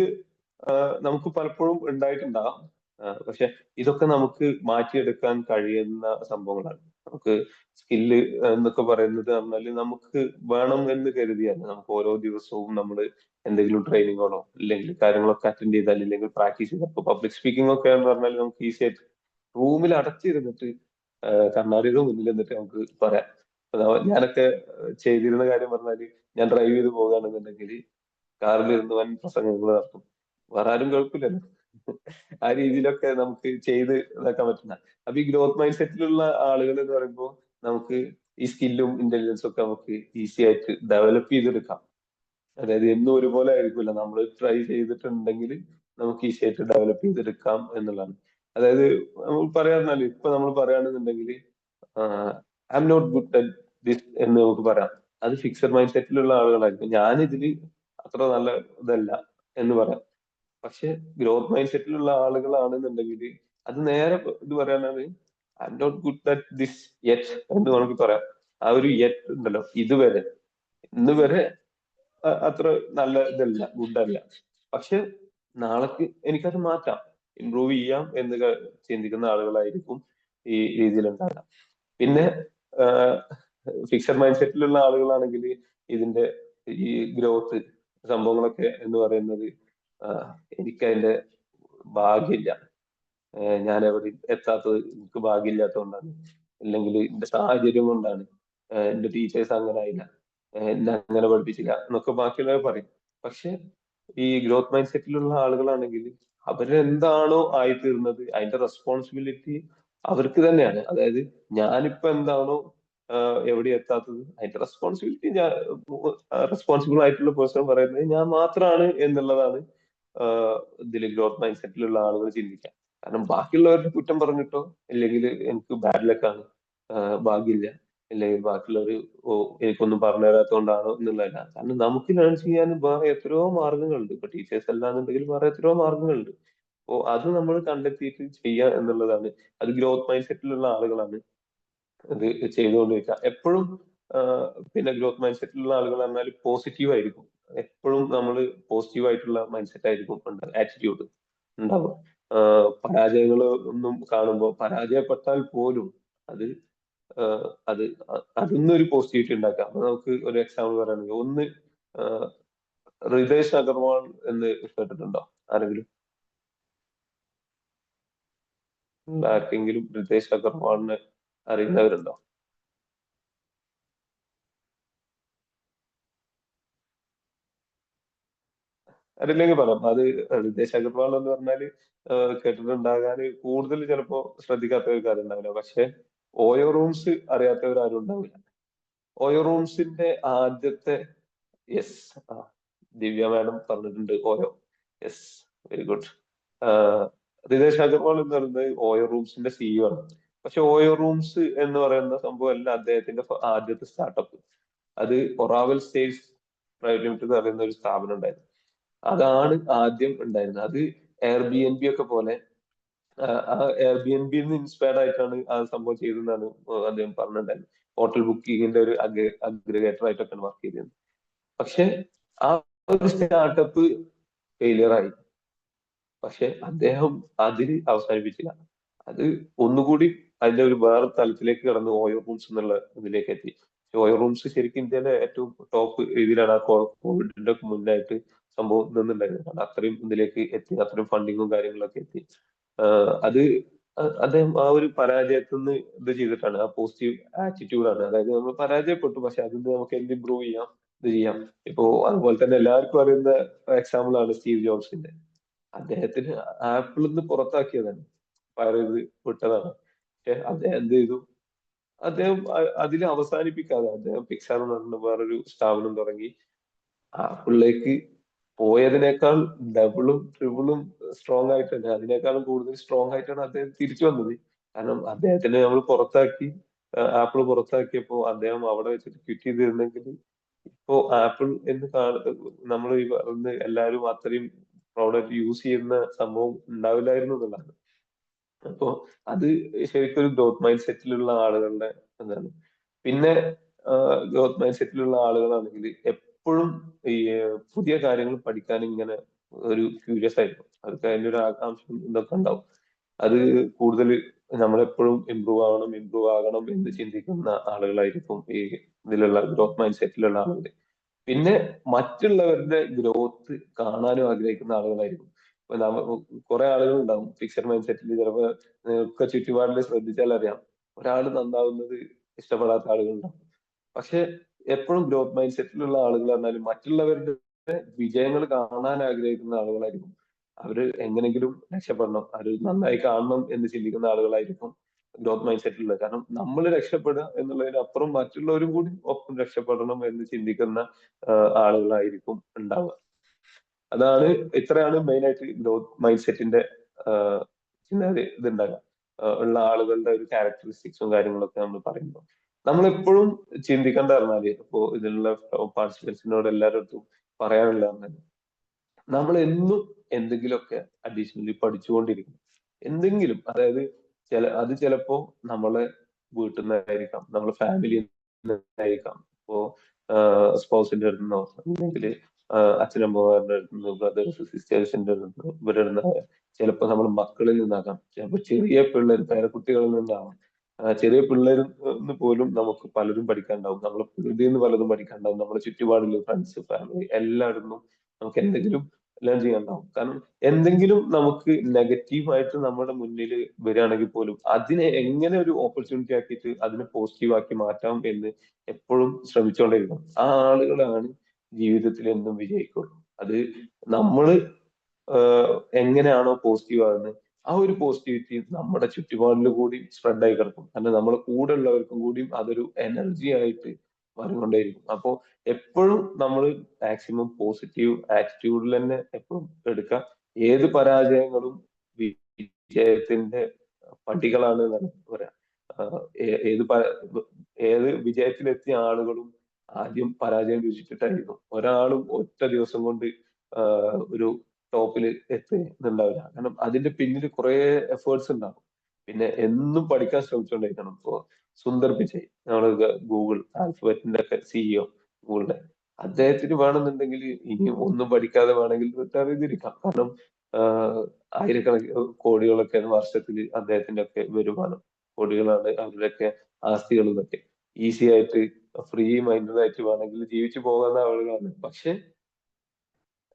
നമുക്ക് പലപ്പോഴും ഉണ്ടായിട്ടുണ്ടാകാം. പക്ഷെ ഇതൊക്കെ നമുക്ക് മാറ്റിയെടുക്കാൻ കഴിയുന്ന സംഭവങ്ങളാണ്. നമുക്ക് സ്കില്ല് എന്നൊക്കെ പറയുന്നത് പറഞ്ഞാൽ നമുക്ക് വേണം എന്ന് കരുതിയാണ് നമുക്ക് ഓരോ ദിവസവും നമ്മൾ എന്തെങ്കിലും ട്രെയിനിങ്ങോണോ അല്ലെങ്കിൽ കാര്യങ്ങളൊക്കെ അറ്റൻഡ് ചെയ്താൽ ഇല്ലെങ്കിൽ പ്രാക്ടീസ് ചെയ്താൽ ഇപ്പൊ പബ്ലിക് സ്പീക്കിംഗ് ഒക്കെ എന്ന് പറഞ്ഞാൽ നമുക്ക് ഈസി ആയിട്ട് റൂമിൽ അടച്ചിരുന്നിട്ട് കണ്ണാടിയുടെ മുന്നിൽ നിന്നിട്ട് നമുക്ക് പറയാം. ഞാനൊക്കെ ചെയ്തിരുന്ന കാര്യം പറഞ്ഞാല് ഞാൻ ഡ്രൈവ് ചെയ്ത് പോകുകയാണെന്നുണ്ടെങ്കിൽ കാറിലിരുന്ന് വൻ പ്രസംഗങ്ങൾ നടത്തും, വേറെ ആരും കേൾക്കില്ലല്ലോ. ആ രീതിയിലൊക്കെ നമുക്ക് ചെയ്ത് ഇതാക്കാൻ പറ്റുന്ന. അപ്പൊ ഈ ഗ്രോത്ത് മൈൻഡ് സെറ്റിലുള്ള ആളുകൾ എന്ന് പറയുമ്പോൾ നമുക്ക് ഈ സ്കില്ലും ഇന്റലിജൻസും ഒക്കെ നമുക്ക് ഈസി ആയിട്ട് ഡെവലപ്പ് ചെയ്തെടുക്കാം. അതായത് എന്നും ഒരുപോലെ ആയിരിക്കില്ല, നമ്മൾ ട്രൈ ചെയ്തിട്ടുണ്ടെങ്കിൽ നമുക്ക് ഈസി ആയിട്ട് ഡെവലപ്പ് ചെയ്തെടുക്കാം എന്നുള്ളതാണ്. അതായത് നമ്മൾ പറയാറുണ്ടല്ലോ, ഇപ്പൊ നമ്മൾ പറയുകയാണെന്നുണ്ടെങ്കിൽ I am not good at this എന്ന് നമുക്ക് പറയാം. അത് ഫിക്സഡ് മൈൻഡ് സെറ്റിലുള്ള ആളുകളായിരിക്കും. ഞാൻ ഇതിൽ അത്ര നല്ല ഇതല്ല എന്ന് പറയാം. പക്ഷെ ഗ്രോത്ത് മൈൻഡ് സെറ്റിലുള്ള ആളുകളാണെന്നുണ്ടെങ്കിൽ അത് നേരെ ഇത് പറയാനാണ് I am not good at this yet എന്ന് നമുക്ക് പറയാം. ആ ഒരു യെറ്റ് ഉണ്ടല്ലോ, ഇതുവരെ ഇന്ന് വരെ അത്ര നല്ല ഇതല്ല, ഗുഡല്ല. പക്ഷെ നാളേക്ക് എനിക്കത് മാറ്റാം, ഇമ്പ്രൂവ് ചെയ്യാം എന്ന് ചിന്തിക്കുന്ന ആളുകളായിരിക്കും ഈ രീതിയിൽ ഉണ്ടാകാം. പിന്നെ ഫിക്സഡ് മൈൻഡ് സെറ്റിലുള്ള ആളുകളാണെങ്കിൽ ഇതിന്റെ ഈ ഗ്രോത്ത് സംഭവങ്ങളൊക്കെ എന്ന് പറയുന്നത് എനിക്ക് അതിന്റെ ഭാഗ്യമില്ല, ഞാൻ എവിടെ എത്താത്തത് എനിക്ക് ഭാഗ്യമില്ലാത്തതുകൊണ്ടാണ്, അല്ലെങ്കിൽ എന്റെ സാഹചര്യം കൊണ്ടാണ്, എന്റെ ടീച്ചേഴ്സ് അങ്ങനെ ആയില്ല, എന്നെ അങ്ങനെ പഠിപ്പിച്ചില്ല എന്നൊക്കെ ബാക്കിയുള്ളവർ പറയും. പക്ഷെ ഈ ഗ്രോത്ത് മൈൻഡ് സെറ്റിലുള്ള ആളുകളാണെങ്കിൽ അവരെന്താണോ ആയിത്തീർന്നത് അതിന്റെ റെസ്പോൺസിബിലിറ്റി അവർക്ക് തന്നെയാണ്. അതായത് ഞാനിപ്പോ എന്താണോ എവിടെ എത്താത്തത് അതിന്റെ റെസ്പോൺസിബിലിറ്റി ഞാൻ റെസ്പോൺസിബിൾ ആയിട്ടുള്ള പേഴ്സൺ പറയുന്നത് ഞാൻ മാത്രമാണ് എന്നുള്ളതാണ് ഇതിൽ ഗ്രോത്ത് മൈൻഡ് സെറ്റിലുള്ള ആളുകൾ ചിന്തിക്കുക. കാരണം ബാക്കിയുള്ളവരുടെ കുറ്റം പറഞ്ഞിട്ടോ ഇല്ലെങ്കിൽ എനിക്ക് ബാഡ് ലക്കാണ്, ഭാഗ്യമില്ല, അല്ലെങ്കിൽ ബാക്കിയുള്ളവർ എനിക്കൊന്നും പറഞ്ഞു തരാത്തതുകൊണ്ടാണോ എന്നുള്ളതല്ല. കാരണം നമുക്ക് ലേൺ ചെയ്യാൻ വേറെ എത്രയോ മാർഗങ്ങളുണ്ട്. ഇപ്പൊ ടീച്ചേഴ്സ് അല്ലാന്നുണ്ടെങ്കിൽ വേറെ എത്രയോ മാർഗങ്ങളുണ്ട്. അപ്പോ അത് നമ്മൾ കണ്ടെത്തിയിട്ട് ചെയ്യുക എന്നുള്ളതാണ്. അത് ഗ്രോത്ത് മൈൻഡ് സെറ്റിലുള്ള ആളുകളാണ് ഇത് ചെയ്തുകൊണ്ടിരിക്കുക എപ്പോഴും. പിന്നെ ഗ്രോത്ത് മൈൻഡ് സെറ്റിലുള്ള ആളുകൾ പറഞ്ഞാൽ പോസിറ്റീവ് ആയിരിക്കും. എപ്പോഴും നമ്മൾ പോസിറ്റീവ് ആയിട്ടുള്ള മൈൻഡ് സെറ്റ് ആയിരിക്കും ആറ്റിറ്റ്യൂഡ് ഉണ്ടാവുക. പരാജയങ്ങൾ ഒന്നും കാണുമ്പോൾ പരാജയപ്പെട്ടാൽ പോലും അത് അത് അതിന്നൊരു പോസിറ്റിവിറ്റി ഉണ്ടാക്കാം. അപ്പൊ നമുക്ക് ഒരു എക്സാമ്പിൾ പറയുകയാണെങ്കിൽ ഒന്ന് റിതേഷ് അഗർവാൾ എന്ന് കേട്ടിട്ടുണ്ടോ ആരെങ്കിലും? ആർക്കെങ്കിലും റിതേഷ് അഗർവാളിനെ അറിയുന്നവരുണ്ടോ? അറിയില്ലെങ്കിൽ പറയാം. അത് റിതേഷ് അഗർവാൾ എന്ന് പറഞ്ഞാല് കേട്ടിട്ടുണ്ടാകാൻ കൂടുതൽ ചിലപ്പോ ശ്രദ്ധിക്കാത്തവർക്ക് അറിയുണ്ടാവില്ല. പക്ഷെ ഓയോ റൂംസ് അറിയാത്തവരാരും ഉണ്ടാവില്ല. ഓയോ റൂംസിന്റെ ആദ്യത്തെ യെസ്, ദിവ്യ മാഡം പറഞ്ഞിട്ടുണ്ട് OYO. Yes, very good. Ritesh Agarwal എന്ന് പറയുന്നത് ഓയോ റൂംസിന്റെ സിഇഒ ആണ്. പക്ഷെ ഓയോ റൂംസ് എന്ന് പറയുന്ന സംഭവം അല്ല അദ്ദേഹത്തിന്റെ ആദ്യത്തെ സ്റ്റാർട്ടപ്പ്. അത് ഒറാവൽ സ്റ്റേറ്റ്സ് പ്രൈവറ്റ് ലിമിറ്റഡ് എന്ന് പറയുന്ന ഒരു സ്ഥാപനം ഉണ്ടായിരുന്നു. അതാണ് ആദ്യം ഉണ്ടായിരുന്നത്. അത് എയർ ബി എൻ ബി ഒക്കെ പോലെ ആ air B N bin inspired ആയിട്ടാണ് ആ സംഭവം ചെയ്തതെന്നാണ് അദ്ദേഹം പറഞ്ഞിട്ടുണ്ടായിരുന്നത്. ഹോട്ടൽ ബുക്കിങ്ങിന്റെ ഒരു അഗ്രഗേറ്റർ ആയിട്ടൊക്കെയാണ് വർക്ക് ചെയ്തത്. പക്ഷെ ആ ഒരു സ്റ്റാർട്ടപ്പ് ഫെയിലിയർ ആയി. പക്ഷെ അദ്ദേഹം അതിൽ അവസാനിപ്പിച്ചില്ല. അത് ഒന്നുകൂടി അതിന്റെ ഒരു വേറെ തലത്തിലേക്ക് കടന്ന് ഓയോ റൂംസ് എന്നുള്ള ഇതിലേക്ക് എത്തി. ഓയോ റൂംസ് ശരിക്കും ഇന്ത്യയിലെ ഏറ്റവും ടോപ്പ് രീതിയിലാണ് ആ കോവിഡിന്റെ ഒക്കെ മുന്നായിട്ട് സംഭവം നിന്നുണ്ടായിരുന്നത്. അത് അത്രയും ഇതിലേക്ക് എത്തി, അത്രയും ഫണ്ടിങ്ങും കാര്യങ്ങളൊക്കെ എത്തി. അത് അദ്ദേഹം ആ ഒരു പരാജയത്തിൽ നിന്ന് ഇത് ചെയ്തിട്ടാണ്, ആ പോസിറ്റീവ് ആറ്റിറ്റ്യൂഡാണ്. അതായത് നമ്മൾ പരാജയപ്പെട്ടു, പക്ഷെ അതിൽ നിന്ന് നമുക്ക് എന്ത് ഇമ്പ്രൂവ് ചെയ്യാം, ഇത് ചെയ്യാം. ഇപ്പോ അതുപോലെ തന്നെ എല്ലാവർക്കും അറിയുന്ന എക്സാമ്പിൾ ആണ് സ്റ്റീവ് ജോബ്സിന്റെ. അദ്ദേഹത്തിന് ആപ്പിളിൽ നിന്ന് പുറത്താക്കിയതാണ്, ഫയർ ചെയ്ത് വിട്ടതാണ്. പക്ഷെ അദ്ദേഹം എന്ത് ചെയ്തു? അദ്ദേഹം അതിൽ അവസാനിപ്പിക്കാതെ അദ്ദേഹം പിക്സാർ എന്ന് പറഞ്ഞ വേറൊരു സ്ഥാപനം തുടങ്ങി. ആപ്പിളിലേക്ക് പോയതിനേക്കാൾ ഡബിളും ട്രിപ്പിളും സ്ട്രോങ് ആയിട്ടാണ്, അതിനേക്കാളും കൂടുതൽ സ്ട്രോങ് ആയിട്ടാണ് അദ്ദേഹം തിരിച്ചു വന്നത്. കാരണം അദ്ദേഹത്തിനെ നമ്മൾ പുറത്താക്കി, ആപ്പിൾ പുറത്താക്കിയപ്പോ അദ്ദേഹം അവിടെ വെച്ചിട്ട് ക്വിറ്റ് ചെയ്തിരുന്നെങ്കിൽ ഇപ്പോ ആപ്പിൾ എന്ന് നമ്മൾ ഈ പറയുന്ന എല്ലാവരും അത്രയും പ്രോഡക്റ്റ് യൂസ് ചെയ്യുന്ന സംഭവം ഉണ്ടാവില്ലായിരുന്നു എന്നുള്ളതാണ്. അപ്പോ അത് ശരിക്കും ഒരു ഗ്രോത്ത് മൈൻഡ് സെറ്റിലുള്ള ആളുകളുടെ എന്താണ്. പിന്നെ ഗ്രോത്ത് മൈൻഡ് സെറ്റിലുള്ള ആളുകളാണെങ്കിൽ എപ്പോഴും ഈ പുതിയ കാര്യങ്ങൾ പഠിക്കാൻ ഇങ്ങനെ ഒരു ക്യൂരിയസ് ആയിരിക്കും. അവർക്ക് അതിന്റെ ഒരു ആകാംക്ഷ ഇതൊക്കെ ഉണ്ടാവും. അത് കൂടുതൽ നമ്മളെപ്പോഴും ഇമ്പ്രൂവ് ആകണം എന്ന് ചിന്തിക്കുന്ന ആളുകളായിരിക്കും ഈ ഇതിലുള്ള ഗ്രോത്ത് മൈൻഡ് സെറ്റിലുള്ള ആളുകൾ. പിന്നെ മറ്റുള്ളവരുടെ ഗ്രോത്ത് കാണാനും ആഗ്രഹിക്കുന്ന ആളുകളായിരിക്കും. ഇപ്പൊ കുറെ ആളുകൾ ഉണ്ടാവും ഫിക്സഡ് മൈൻഡ് സെറ്റിൽ. ചിലപ്പോ ഒക്കെ ചുറ്റുപാടിൽ ശ്രദ്ധിച്ചാൽ അറിയാം, ഒരാൾ നന്നാവുന്നത് ഇഷ്ടപ്പെടാത്ത ആളുകളുണ്ടാവും. പക്ഷെ എപ്പോഴും ഗ്രോത്ത് മൈൻഡ് സെറ്റിലുള്ള ആളുകൾ പറഞ്ഞാലും മറ്റുള്ളവരുടെ വിജയങ്ങൾ കാണാൻ ആഗ്രഹിക്കുന്ന ആളുകളായിരിക്കും. അവര് എങ്ങനെങ്കിലും രക്ഷപ്പെടണം, അത് നന്നായി കാണണം എന്ന് ചിന്തിക്കുന്ന ആളുകളായിരിക്കും ഗ്രോത്ത് മൈൻഡ് സെറ്റിലുള്ളത്. കാരണം നമ്മൾ രക്ഷപ്പെടുക എന്നുള്ളതിനപ്പുറം മറ്റുള്ളവരും കൂടി ഒപ്പം രക്ഷപ്പെടണം എന്ന് ചിന്തിക്കുന്ന ആളുകളായിരിക്കും ഉണ്ടാവുക. അതാണ് ഇത്രയാണ് മെയിൻ ആയിട്ട് ഗ്രോത്ത് മൈൻഡ് സെറ്റിന്റെ ഇതുണ്ടാകുക ഉള്ള ആളുകളുടെ ഒരു ക്യാരക്ടറിസ്റ്റിക്സും കാര്യങ്ങളൊക്കെ നമ്മൾ പറയുമ്പോൾ നമ്മളെപ്പോഴും ചിന്തിക്കേണ്ട പറഞ്ഞാല് ഇപ്പോ ഇതിലുള്ള പാർട്ടിസിപ്പൻസിനോട് എല്ലാവരുടെ പറയാനുള്ള നമ്മൾ എന്നും എന്തെങ്കിലുമൊക്കെ അഡീഷണലി പഠിച്ചുകൊണ്ടിരിക്കും. എന്തെങ്കിലും, അതായത് അത് ചിലപ്പോ നമ്മളെ വീട്ടിൽ നിന്നായിരിക്കാം, നമ്മളെ ഫാമിലിയിൽ നിന്നായിരിക്കാം, ഇപ്പോ സ്പൗസിന്റെ അടുത്ത് നിന്നോ അല്ലെങ്കിൽ അച്ഛനമ്മമാരുടെ അടുത്ത് നിന്ന്, ബ്രദേഴ്സ് സിസ്റ്റേഴ്സിന്റെ അടുത്ത് നിന്ന്, ഇവരുടെ നിന്ന്, ചിലപ്പോ നമ്മൾ മക്കളിൽ നിന്നാകാം, ചിലപ്പോ ചെറിയ പിള്ളേർ പേരക്കുട്ടികളിൽ നിന്നാവാം. ചെറിയ പിള്ളേരിൽ നിന്ന് പോലും നമുക്ക് പലരും പഠിക്കാനുണ്ടാവും, നമ്മളെ പ്രകൃതിയിൽ നിന്ന് പലതും പഠിക്കാനുണ്ടാവും, നമ്മുടെ ചുറ്റുപാടില് ഫ്രണ്ട്സ്, ഫാമിലി എല്ലായിടത്തും നമുക്ക് എന്തെങ്കിലും ലേൺ ചെയ്യാനുണ്ടാവും. കാരണം എന്തെങ്കിലും നമുക്ക് നെഗറ്റീവായിട്ട് നമ്മുടെ മുന്നിൽ വരികയാണെങ്കിൽ പോലും അതിനെ എങ്ങനെ ഒരു ഓപ്പർച്യൂണിറ്റി ആക്കിയിട്ട് അതിനെ പോസിറ്റീവ് ആക്കി മാറ്റാം എന്ന് എപ്പോഴും ശ്രമിച്ചുകൊണ്ടിരിക്കണം. ആ ആളുകളാണ് ജീവിതത്തിൽ എന്നും വിജയിക്കുള്ളൂ. അത് നമ്മള് എങ്ങനെയാണോ പോസിറ്റീവ് ആകുന്നത്, ആ ഒരു പോസിറ്റിവിറ്റി നമ്മുടെ ചുറ്റുപാടിൽ കൂടി സ്പ്രെഡ് ആയി കിടക്കും. കാരണം നമ്മളെ കൂടെ ഉള്ളവർക്കും കൂടിയും അതൊരു എനർജി ആയിട്ട് മാറിക്കൊണ്ടേയിരിക്കും. അപ്പോ എപ്പോഴും നമ്മൾ മാക്സിമം പോസിറ്റീവ് ആറ്റിറ്റ്യൂഡിൽ തന്നെ എപ്പോഴും എടുക്കുക. ഏത് പരാജയങ്ങളും വിജയത്തിന്റെ പടികളാണ് എന്നാണ് പറയാം. ഏത് വിജയത്തിലെത്തിയ ആളുകളും ആദ്യം പരാജയം രുചിച്ചിട്ടായിരിക്കും. ഒരാളും ഒറ്റ ദിവസം കൊണ്ട് ഒരു ടോപ്പിൽ എത്തുന്നുണ്ടാവില്ല. കാരണം അതിന്റെ പിന്നിൽ കുറെ എഫേർട്സ് ഉണ്ടാവും. പിന്നെ എന്നും പഠിക്കാൻ ശ്രമിച്ചുകൊണ്ടിരിക്കണം. ഇപ്പോ സുന്ദർ പിച്ചൈ, നമ്മള് ഗൂഗിൾ ആൽഫബറ്റിന്റെ ഒക്കെ സിഇഒ ഗൂഗിളിന്റെ, അദ്ദേഹത്തിന് വേണമെന്നുണ്ടെങ്കിൽ ഇനി ഒന്നും പഠിക്കാതെ വേണമെങ്കിൽ റിട്ടയർ ചെയ്തിരിക്കാം. കാരണം ആയിരക്കണക്കിന് കോടികളൊക്കെ വർഷത്തിൽ അദ്ദേഹത്തിന്റെ ഒക്കെ വരുമാനം, കോടികളാണ് അവരുടെയൊക്കെ ആസ്തികൾ. ഇതൊക്കെ ഈസി ആയിട്ട് ഫ്രീ മൈൻഡഡ് ആയിട്ട് വേണമെങ്കിൽ ജീവിച്ചു പോകാവുന്ന ആളുകളാണ്. പക്ഷെ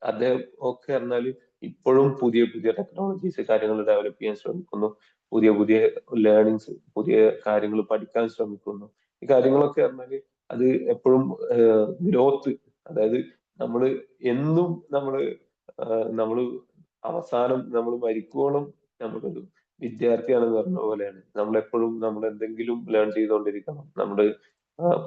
അദ്ദേഹം ഒക്കെ പറഞ്ഞാല് ഇപ്പോഴും പുതിയ പുതിയ ടെക്നോളജീസ് കാര്യങ്ങൾ ഡെവലപ്പ് ചെയ്യാൻ ശ്രമിക്കുന്നു. പുതിയ പുതിയ ലേണിങ്സ്, പുതിയ കാര്യങ്ങൾ പഠിക്കാൻ ശ്രമിക്കുന്നു. ഈ കാര്യങ്ങളൊക്കെ പറഞ്ഞാല് അത് എപ്പോഴും ഗ്രോത്ത്, അതായത് നമ്മള് എന്നും നമ്മള് അവസാനം നമ്മൾ മരിക്കോളം നമ്മളൊരു വിദ്യാർത്ഥിയാണെന്ന് പറഞ്ഞ പോലെയാണ്. നമ്മളെപ്പോഴും നമ്മൾ എന്തെങ്കിലും ലേൺ ചെയ്തുകൊണ്ടിരിക്കണം. നമ്മുടെ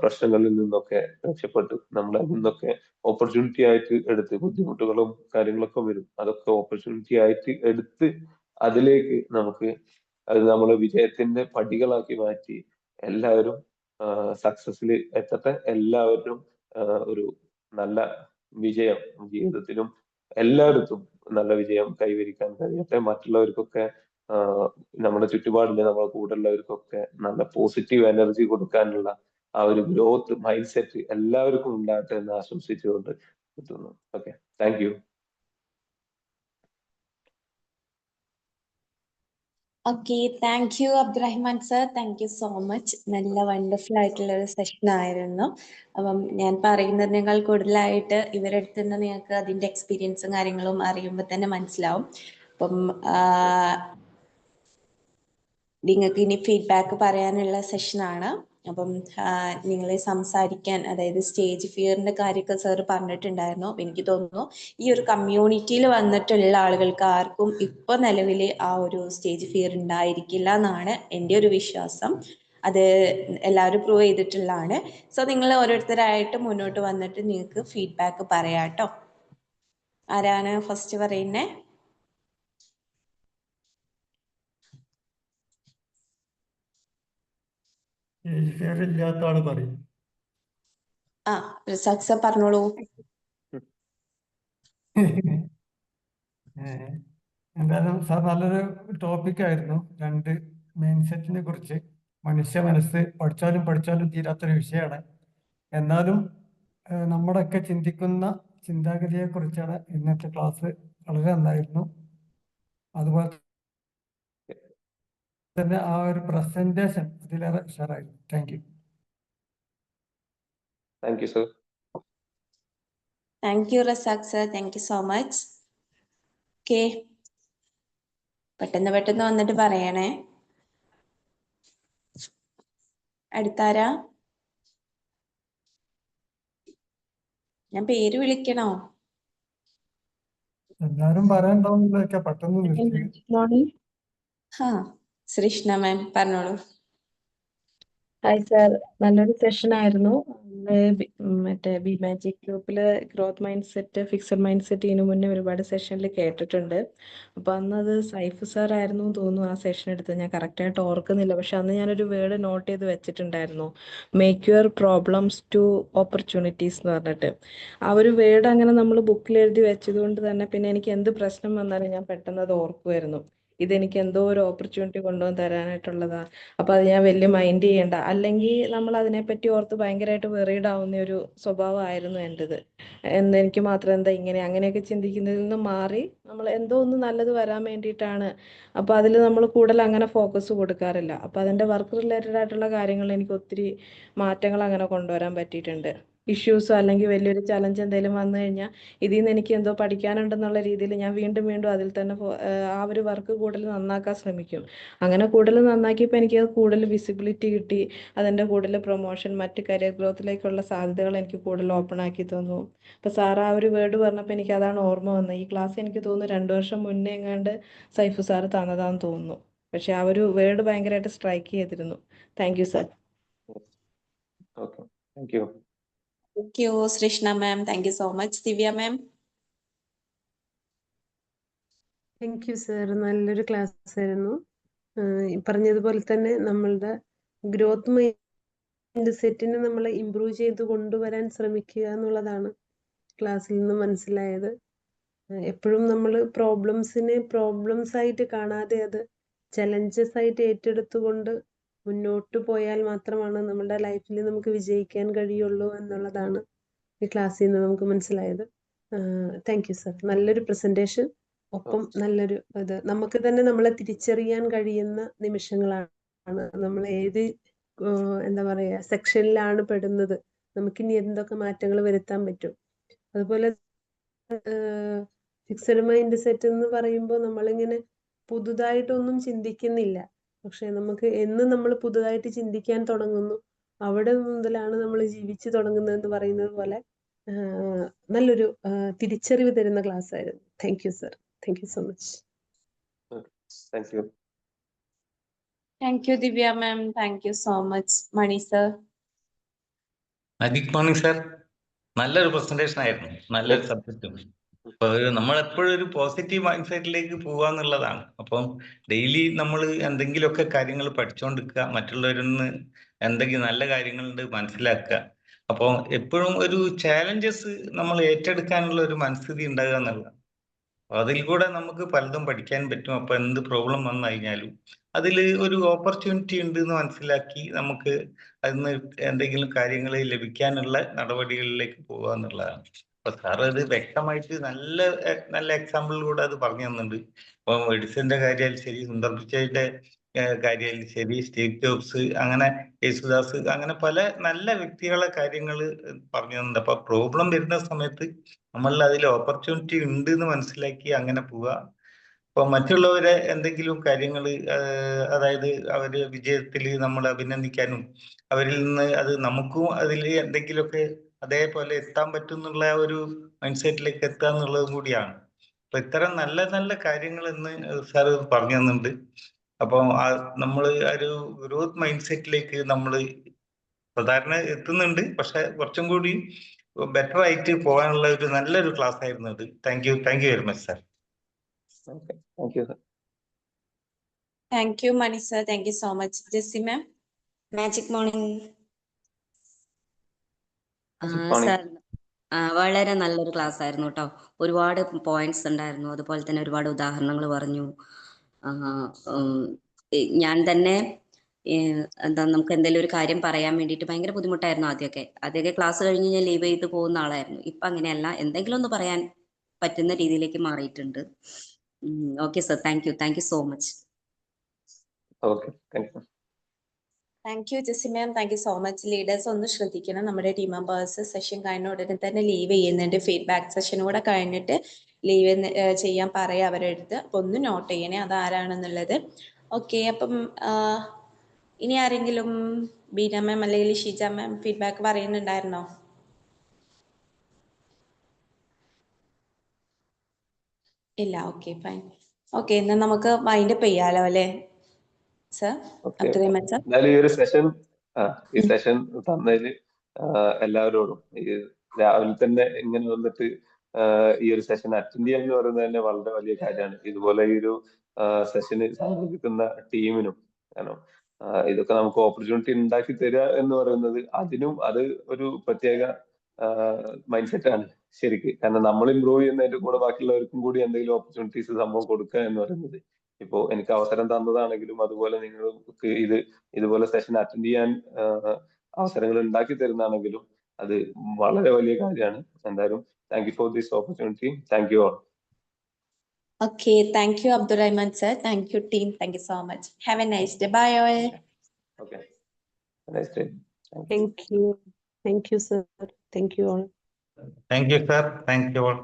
പ്രശ്നങ്ങളിൽ നിന്നൊക്കെ രക്ഷപ്പെട്ട് നമ്മൾ അതിൽ നിന്നൊക്കെ ഓപ്പർച്യൂണിറ്റി ആയിട്ട് എടുത്ത്, ബുദ്ധിമുട്ടുകളും കാര്യങ്ങളൊക്കെ വരും, അതൊക്കെ ഓപ്പർച്യൂണിറ്റി ആയിട്ട് എടുത്ത് അതിലേക്ക് നമുക്ക് അത് നമ്മളെ വിജയത്തിന്റെ പടികളാക്കി മാറ്റി എല്ലാവരും സക്സസിൽ എത്തട്ടെ. എല്ലാവരും ഒരു നല്ല വിജയം ജീവിതത്തിലും എല്ലായിടത്തും നല്ല വിജയം കൈവരിക്കാൻ കഴിയട്ടെ. മറ്റുള്ളവർക്കൊക്കെ നമ്മുടെ ചുറ്റുപാടില് നമ്മുടെ കൂടെ ഉള്ളവർക്കൊക്കെ നല്ല പോസിറ്റീവ് എനർജി കൊടുക്കാനുള്ള ആ ഒരു ഗ്രോത്ത് മൈൻഡ് സെറ്റ് എല്ലാവർക്കും ഉണ്ടാകട്ടെ എന്ന് ആശംസിച്ചുകൊണ്ട് എത്തുന്നു. Okay, thank you. Okay, thank you Abdurahman sir, thank you so much. നല്ല വണ്ടർഫുൾ ആയിട്ടുള്ള ഒരു സെഷൻ ആയിരുന്നു. അപ്പം ഞാൻ പറയുന്നതിനേക്കാൾ കൂടുതലായിട്ട് ഇവരുടെ അടുത്ത് നിന്ന് നിങ്ങൾക്ക് അതിൻ്റെ എക്സ്പീരിയൻസും കാര്യങ്ങളും അറിയുമ്പോൾ തന്നെ മനസ്സിലാവും. അപ്പം നിങ്ങൾക്ക് ഇനി ഫീഡ്ബാക്ക് പറയാനുള്ള സെഷനാണ്. അപ്പം നിങ്ങൾ സംസാരിക്കാൻ, അതായത് സ്റ്റേജ് ഫിയറിന്റെ കാര്യമൊക്കെ സാർ പറഞ്ഞിട്ടുണ്ടായിരുന്നു. എനിക്ക് തോന്നുന്നു ഈ ഒരു കമ്മ്യൂണിറ്റിയിൽ വന്നിട്ടുള്ള ആളുകൾക്ക് ആർക്കും ഇപ്പൊ നിലവിൽ ആ ഒരു സ്റ്റേജ് ഫിയർ ഉണ്ടായിരിക്കില്ല എന്നാണ് എൻ്റെ ഒരു വിശ്വാസം. അത് എല്ലാവരും പ്രൂവ് ചെയ്തിട്ടുള്ളതാണ്. സോ നിങ്ങൾ ഓരോരുത്തരായിട്ട് മുന്നോട്ട് വന്നിട്ട് നിങ്ങൾക്ക് ഫീഡ്ബാക്ക് പറയാം കേട്ടോ. ആരാണ് ഫസ്റ്റ് പറയുന്നേ? ഇല്ലാത്ത ആള് പറയും. റിസാഖ് സർ പറഞ്ഞോളൂ. എന്തായാലും സാർ നല്ലൊരു ടോപ്പിക്കായിരുന്നു. രണ്ട് മൈൻഡ് സെറ്റിനെ കുറിച്ച്. മനുഷ്യ മനസ്സ് പഠിച്ചാലും പഠിച്ചാലും തീരാത്തൊരു വിഷയമാണ്. എന്നാലും നമ്മുടെയൊക്കെ ചിന്തിക്കുന്ന ചിന്താഗതിയെ കുറിച്ചാണ് ഇന്നത്തെ ക്ലാസ്. വളരെ നന്നായിരുന്നു. അതുപോലെ തന്നെ ആ ഒരു പ്രസന്റേഷൻ അതിലേറെ ഉഷാറായിരുന്നു. Thank you. Thank you sir. Thank you Razak sir, thank you so much. Okay, പെട്ടെന്ന് വന്നിട്ട് പറയണേ. അടുത്താരാ? ഞാൻ പേര് വിളിക്കണോ? എല്ലാരും പറയാനുണ്ടാവുന്നതൊക്കെ പെട്ടെന്ന് നിർത്തി. ഹാ, ശ്രീഷ്ണ മാം പറഞ്ഞോളൂ. ഹായ് സാർ, നല്ലൊരു സെഷൻ ആയിരുന്നു. മറ്റേ ബി മാജിക് ഗ്രൂപ്പില് growth mind set, fixed mind set ഇതിനു മുന്നേ ഒരുപാട് സെഷനിൽ കേട്ടിട്ടുണ്ട്. അപ്പൊ അന്ന് അത് സൈഫ് സാർ ആയിരുന്നു തോന്നുന്നു ആ സെഷൻ എടുത്തത്. ഞാൻ കറക്റ്റായിട്ട് ഓർക്കുന്നില്ല. പക്ഷെ അന്ന് ഞാനൊരു വേർഡ് നോട്ട് ചെയ്ത് വെച്ചിട്ടുണ്ടായിരുന്നു, make your problems to opportunities എന്ന് പറഞ്ഞിട്ട്. ആ ഒരു വേർഡ് അങ്ങനെ നമ്മൾ ബുക്കിൽ എഴുതി വെച്ചത് കൊണ്ട് തന്നെ പിന്നെ എനിക്ക് എന്ത് പ്രശ്നം വന്നാലും ഞാൻ പെട്ടെന്ന് അത് ഓർക്കുമായിരുന്നു. ഇതെനിക്ക് എന്തോ ഒരു ഓപ്പർച്യൂണിറ്റി കൊണ്ടുവന്ന് തരാനായിട്ടുള്ളതാ, അപ്പൊ അത് ഞാൻ വലിയ മൈൻഡ് ചെയ്യണ്ട. അല്ലെങ്കിൽ നമ്മൾ അതിനെപ്പറ്റി ഓർത്ത് ഭയങ്കരമായിട്ട് വെറീഡ് ആവുന്ന ഒരു സ്വഭാവമായിരുന്നു എൻ്റെത്. എനിക്ക് മാത്രം എന്താ ഇങ്ങനെ, അങ്ങനെയൊക്കെ ചിന്തിക്കുന്നതിൽ നിന്ന് മാറി നമ്മൾ എന്തോ ഒന്ന് നല്ലത് വരാൻ വേണ്ടിയിട്ടാണ്. അപ്പൊ അതിൽ നമ്മൾ കൂടുതൽ അങ്ങനെ ഫോക്കസ് കൊടുക്കാറില്ല. അപ്പൊ അതിന്റെ വർക്ക് റിലേറ്റഡ് ആയിട്ടുള്ള കാര്യങ്ങൾ എനിക്ക് ഒത്തിരി മാറ്റങ്ങൾ അങ്ങനെ കൊണ്ടുവരാൻ പറ്റിയിട്ടുണ്ട്. ഇഷ്യൂസോ അല്ലെങ്കിൽ വലിയൊരു ചലഞ്ച് എന്തെങ്കിലും വന്നു കഴിഞ്ഞാൽ ഇതിൽ നിന്ന് എനിക്ക് എന്തോ പഠിക്കാനുണ്ടെന്നുള്ള രീതിയിൽ ഞാൻ വീണ്ടും അതിൽ തന്നെ ആ ഒരു വർക്ക് കൂടുതൽ നന്നാക്കാൻ ശ്രമിക്കും. അങ്ങനെ കൂടുതൽ നന്നാക്കിയപ്പോൾ എനിക്ക് കൂടുതൽ വിസിബിലിറ്റി കിട്ടി. അതിൻ്റെ കൂടുതൽ പ്രൊമോഷൻ, മറ്റ് കരിയർ ഗ്രോത്തിലേക്കുള്ള സാധ്യതകൾ എനിക്ക് കൂടുതൽ ഓപ്പൺ ആക്കി തന്നു. അപ്പോൾ സാർ ആ ഒരു വേർഡ് പറഞ്ഞപ്പോൾ എനിക്ക് അതാണ് ഓർമ്മ വന്നത്. ഈ ക്ലാസ് എനിക്ക് തോന്നുന്നു 2 വർഷം മുന്നേ എങ്ങാണ്ട് സൈഫു സാർ തന്നതാന്ന് തോന്നുന്നു. പക്ഷെ ആ ഒരു വേർഡ് ഭയങ്കരമായിട്ട് സ്ട്രൈക്ക് ചെയ്തിരുന്നു. Thank you sir. Okay, thank you. Thank you Shreeshna ma'am, thank you so much. Divya ma'am. Thank you sir, നല്ലൊരു ക്ലാസ് ആയിരുന്നു. പറഞ്ഞതുപോലെ തന്നെ നമ്മളുടെ ഗ്രോത്ത് മൈൻഡ് സെറ്റിനെ നമ്മൾ ഇംപ്രൂവ് ചെയ്ത് കൊണ്ടുവരാൻ ശ്രമിക്കുക എന്നുള്ളതാണ് ക്ലാസ്സിൽ നിന്ന് മനസ്സിലായത്. എപ്പോഴും നമ്മൾ പ്രോബ്ലംസിനെ പ്രോബ്ലംസ് ആയിട്ട് കാണാതെ അത് ചലഞ്ചസ് ആയിട്ട് ഏറ്റെടുത്തുകൊണ്ട് മുന്നോട്ട് പോയാൽ മാത്രമാണ് നമ്മുടെ ലൈഫിൽ നമുക്ക് വിജയിക്കാൻ കഴിയുള്ളൂ എന്നുള്ളതാണ് ഈ ക്ലാസ്സിൽ നിന്ന് നമുക്ക് മനസ്സിലായത്. താങ്ക് യു സർ, നല്ലൊരു പ്രസന്റേഷൻ. ഒപ്പം നല്ലൊരു ഇത് നമുക്ക് തന്നെ നമ്മളെ തിരിച്ചറിയാൻ കഴിയുന്ന നിമിഷങ്ങളാണ്. നമ്മൾ ഏത് എന്താ പറയാ സെക്ഷനിലാണ് പെടുന്നത്, നമുക്കിനി എന്തൊക്കെ മാറ്റങ്ങൾ വരുത്താൻ പറ്റും. അതുപോലെ ഫിക്സഡ് മൈൻഡ് സെറ്റ് എന്ന് പറയുമ്പോൾ നമ്മളിങ്ങനെ പുതുതായിട്ടൊന്നും ചിന്തിക്കുന്നില്ല. പക്ഷെ നമുക്ക് എന്ന് നമ്മൾ പുതുതായിട്ട് ചിന്തിക്കാൻ തുടങ്ങുന്നു അവിടെ മുതലാണ് നമ്മൾ ജീവിച്ചു തുടങ്ങുന്നത് എന്ന് പറയുന്നത് പോലെ നല്ലൊരു തിരിച്ചറിവ് തരുന്ന ക്ലാസ് ആയിരുന്നു. Thank you sir, thank you so much. Thank you. Thank you Divya ma'am, thank you so much. Mani sir. Good morning sir, നല്ലൊരു പ്രസന്റേഷൻ ആയിരുന്നു, നല്ലൊരു സബ്ജക്റ്റും. അപ്പൊ നമ്മൾ എപ്പോഴും ഒരു പോസിറ്റീവ് മൈൻഡ് സെറ്റിലേക്ക് പോവാന്നുള്ളതാണ്. അപ്പം ഡെയിലി നമ്മൾ എന്തെങ്കിലുമൊക്കെ കാര്യങ്ങൾ പഠിച്ചുകൊണ്ടിരിക്കുക, മറ്റുള്ളവരിൽ നിന്ന് എന്തെങ്കിലും നല്ല കാര്യങ്ങളുണ്ട് മനസ്സിലാക്കുക. അപ്പോൾ എപ്പോഴും ഒരു ചാലഞ്ചസ് നമ്മൾ ഏറ്റെടുക്കാനുള്ള ഒരു മനസ്ഥിതി ഉണ്ടാകുക എന്നുള്ളതാണ്. അതിൽ കൂടെ നമുക്ക് പലതും പഠിക്കാൻ പറ്റും. അപ്പൊ എന്ത് പ്രോബ്ലം വന്നു കഴിഞ്ഞാലും അതിൽ ഒരു ഓപ്പർച്യൂണിറ്റി ഉണ്ട് എന്ന് മനസ്സിലാക്കി നമുക്ക് അതിന് എന്തെങ്കിലും കാര്യങ്ങൾ ലഭിക്കാനുള്ള നടപടികളിലേക്ക് പോകുക എന്നുള്ളതാണ്. അപ്പൊ സാർ അത് വ്യക്തമായിട്ട് നല്ല എക്സാമ്പിളിലൂടെ അത് പറഞ്ഞു തന്നുണ്ട്. ഇപ്പൊ മെഡിസിന്റെ കാര്യമായാലും ശരി, സുന്ദർ പിച്ചൈയുടെ കാര്യമായാലും ശരി, സ്റ്റീവ് ജോബ്സ്, അങ്ങനെ യേശുദാസ്, അങ്ങനെ പല നല്ല വ്യക്തികളെ കാര്യങ്ങൾ പറഞ്ഞു തന്നുണ്ട്. അപ്പൊ പ്രോബ്ലം വരുന്ന സമയത്ത് നമ്മളിൽ അതിൽ ഓപ്പർച്യൂണിറ്റി ഉണ്ട് എന്ന് മനസ്സിലാക്കി അങ്ങനെ പോവുക. അപ്പൊ മറ്റുള്ളവരെ എന്തെങ്കിലും കാര്യങ്ങൾ, അതായത് അവര് വിജയത്തിൽ നമ്മൾ അഭിനന്ദിക്കാനും അവരിൽ നിന്ന് അത് നമുക്കും അതിൽ എന്തെങ്കിലുമൊക്കെ അതേപോലെ എത്താൻ പറ്റും എന്നുള്ള ഒരു മൈൻഡ് സെറ്റിലേക്ക് എത്തുക എന്നുള്ളതും കൂടിയാണ്. അപ്പൊ ഇത്തരം നല്ല നല്ല കാര്യങ്ങൾ എന്ന് സാർ പറഞ്ഞു തന്നുണ്ട്. അപ്പം നമ്മൾ ഒരു ഗ്രോത്ത് മൈൻഡ് സെറ്റിലേക്ക് നമ്മൾ സാധാരണ എത്തുന്നുണ്ട്. പക്ഷെ കുറച്ചും കൂടി ബെറ്റർ ആയിട്ട് പോകാനുള്ള ഒരു നല്ലൊരു ക്ലാസ് ആയിരുന്നു അത്. Thank you very much sir. Thank you sir. Thank you Mani sir, thank you so much. Jessy ma'am. Magic morning morning. Sir, വളരെ നല്ലൊരു ക്ലാസ് ആയിരുന്നു കേട്ടോ. ഒരുപാട് പോയിന്റ്സ് ഉണ്ടായിരുന്നു, അതുപോലെ തന്നെ ഒരുപാട് ഉദാഹരണങ്ങൾ പറഞ്ഞു. ഞാൻ തന്നെ എന്താ നമുക്ക് എന്തെങ്കിലും ഒരു കാര്യം പറയാൻ വേണ്ടിയിട്ട് ഭയങ്കര ബുദ്ധിമുട്ടായിരുന്നു ആദ്യമൊക്കെ ക്ലാസ് കഴിഞ്ഞ് ഞാൻ ലീവ് ചെയ്ത് പോകുന്ന ആളായിരുന്നു. ഇപ്പൊ അങ്ങനെയല്ല, എന്തെങ്കിലും ഒന്ന് പറയാൻ പറ്റുന്ന രീതിയിലേക്ക് മാറിയിട്ടുണ്ട്. Okay sir, thank you so much. Okay, thank you. Thank you Jessy ma'am, thank you so much. Leaders ഒന്ന് ശ്രദ്ധിക്കണം, നമ്മുടെ ടീം മെമ്പേഴ്സ് സെഷൻ കഴിഞ്ഞ ഉടനെ തന്നെ ലീവ് ചെയ്യുന്നുണ്ട്. ഫീഡ്ബാക്ക് സെഷൻ കൂടെ കഴിഞ്ഞിട്ട് ലീവ് ചെയ്യാൻ പറയാം അവരുടെ അടുത്ത്. അപ്പൊ ഒന്ന് നോട്ട് ചെയ്യണേ അത് ആരാണെന്നുള്ളത്. ഓക്കെ, അപ്പം ഇനി ആരെങ്കിലും ബീന മാം അല്ലെങ്കിൽ ഷീജ മാം ഫീഡ്ബാക്ക് പറയുന്നുണ്ടായിരുന്നോ? ഇല്ല, ഓക്കെ ഫൈൻ. ഓക്കെ, എന്നാൽ നമുക്ക് വൈൻഡപ്പ് ചെയ്യാലോ അല്ലേ സർ? Okay, Abdurahman sir. എന്തായാലും ഈ സെഷൻ തന്നതില് എല്ലാവരോടും ഈ രാവിലെ തന്നെ ഇങ്ങനെ വന്നിട്ട് ഈ ഒരു സെഷൻ അറ്റൻഡ് ചെയ്യുക എന്ന് പറയുന്നത് തന്നെ വളരെ വലിയ കാര്യമാണ്. ഇതുപോലെ ഈ ഒരു സെഷന് സംബന്ധിക്കുന്ന ടീമിനും. കാരണം ഇതൊക്കെ നമുക്ക് ഓപ്പർച്യൂണിറ്റി ഉണ്ടാക്കി തരിക എന്ന് പറയുന്നത് അത് ഒരു പ്രത്യേക മൈൻഡ് സെറ്റ് ആണ് ശരിക്ക്. കാരണം നമ്മൾ ഇമ്പ്രൂവ് ചെയ്യുന്നതിന്റെ കൂടെ ബാക്കിയുള്ളവർക്കും കൂടി എന്തെങ്കിലും ഓപ്പർച്യൂണിറ്റീസ് സംഭവം കൊടുക്കുക എന്ന് പറയുന്നത്, ഇപ്പോ എനിക്ക് അവസരം തന്നതാണെങ്കിലും അതുപോലെ നിങ്ങൾക്ക് ഇതുപോലെ സെഷൻ അറ്റൻഡ് ചെയ്യാൻ അവസരങ്ങൾ ഉണ്ടാക്കി തരുന്നതാണെങ്കിലും അത് വളരെ വലിയ കാര്യമാണ്. എന്തായാലും thank you for this opportunity. Thank you all. Okay, thank you Abdurrahman sir. Thank you team. Thank you so much. Have a nice day. Bye all. Okay. Nice day. Thank you. Thank you, sir. Thank you all. Thank you, sir. Thank you all.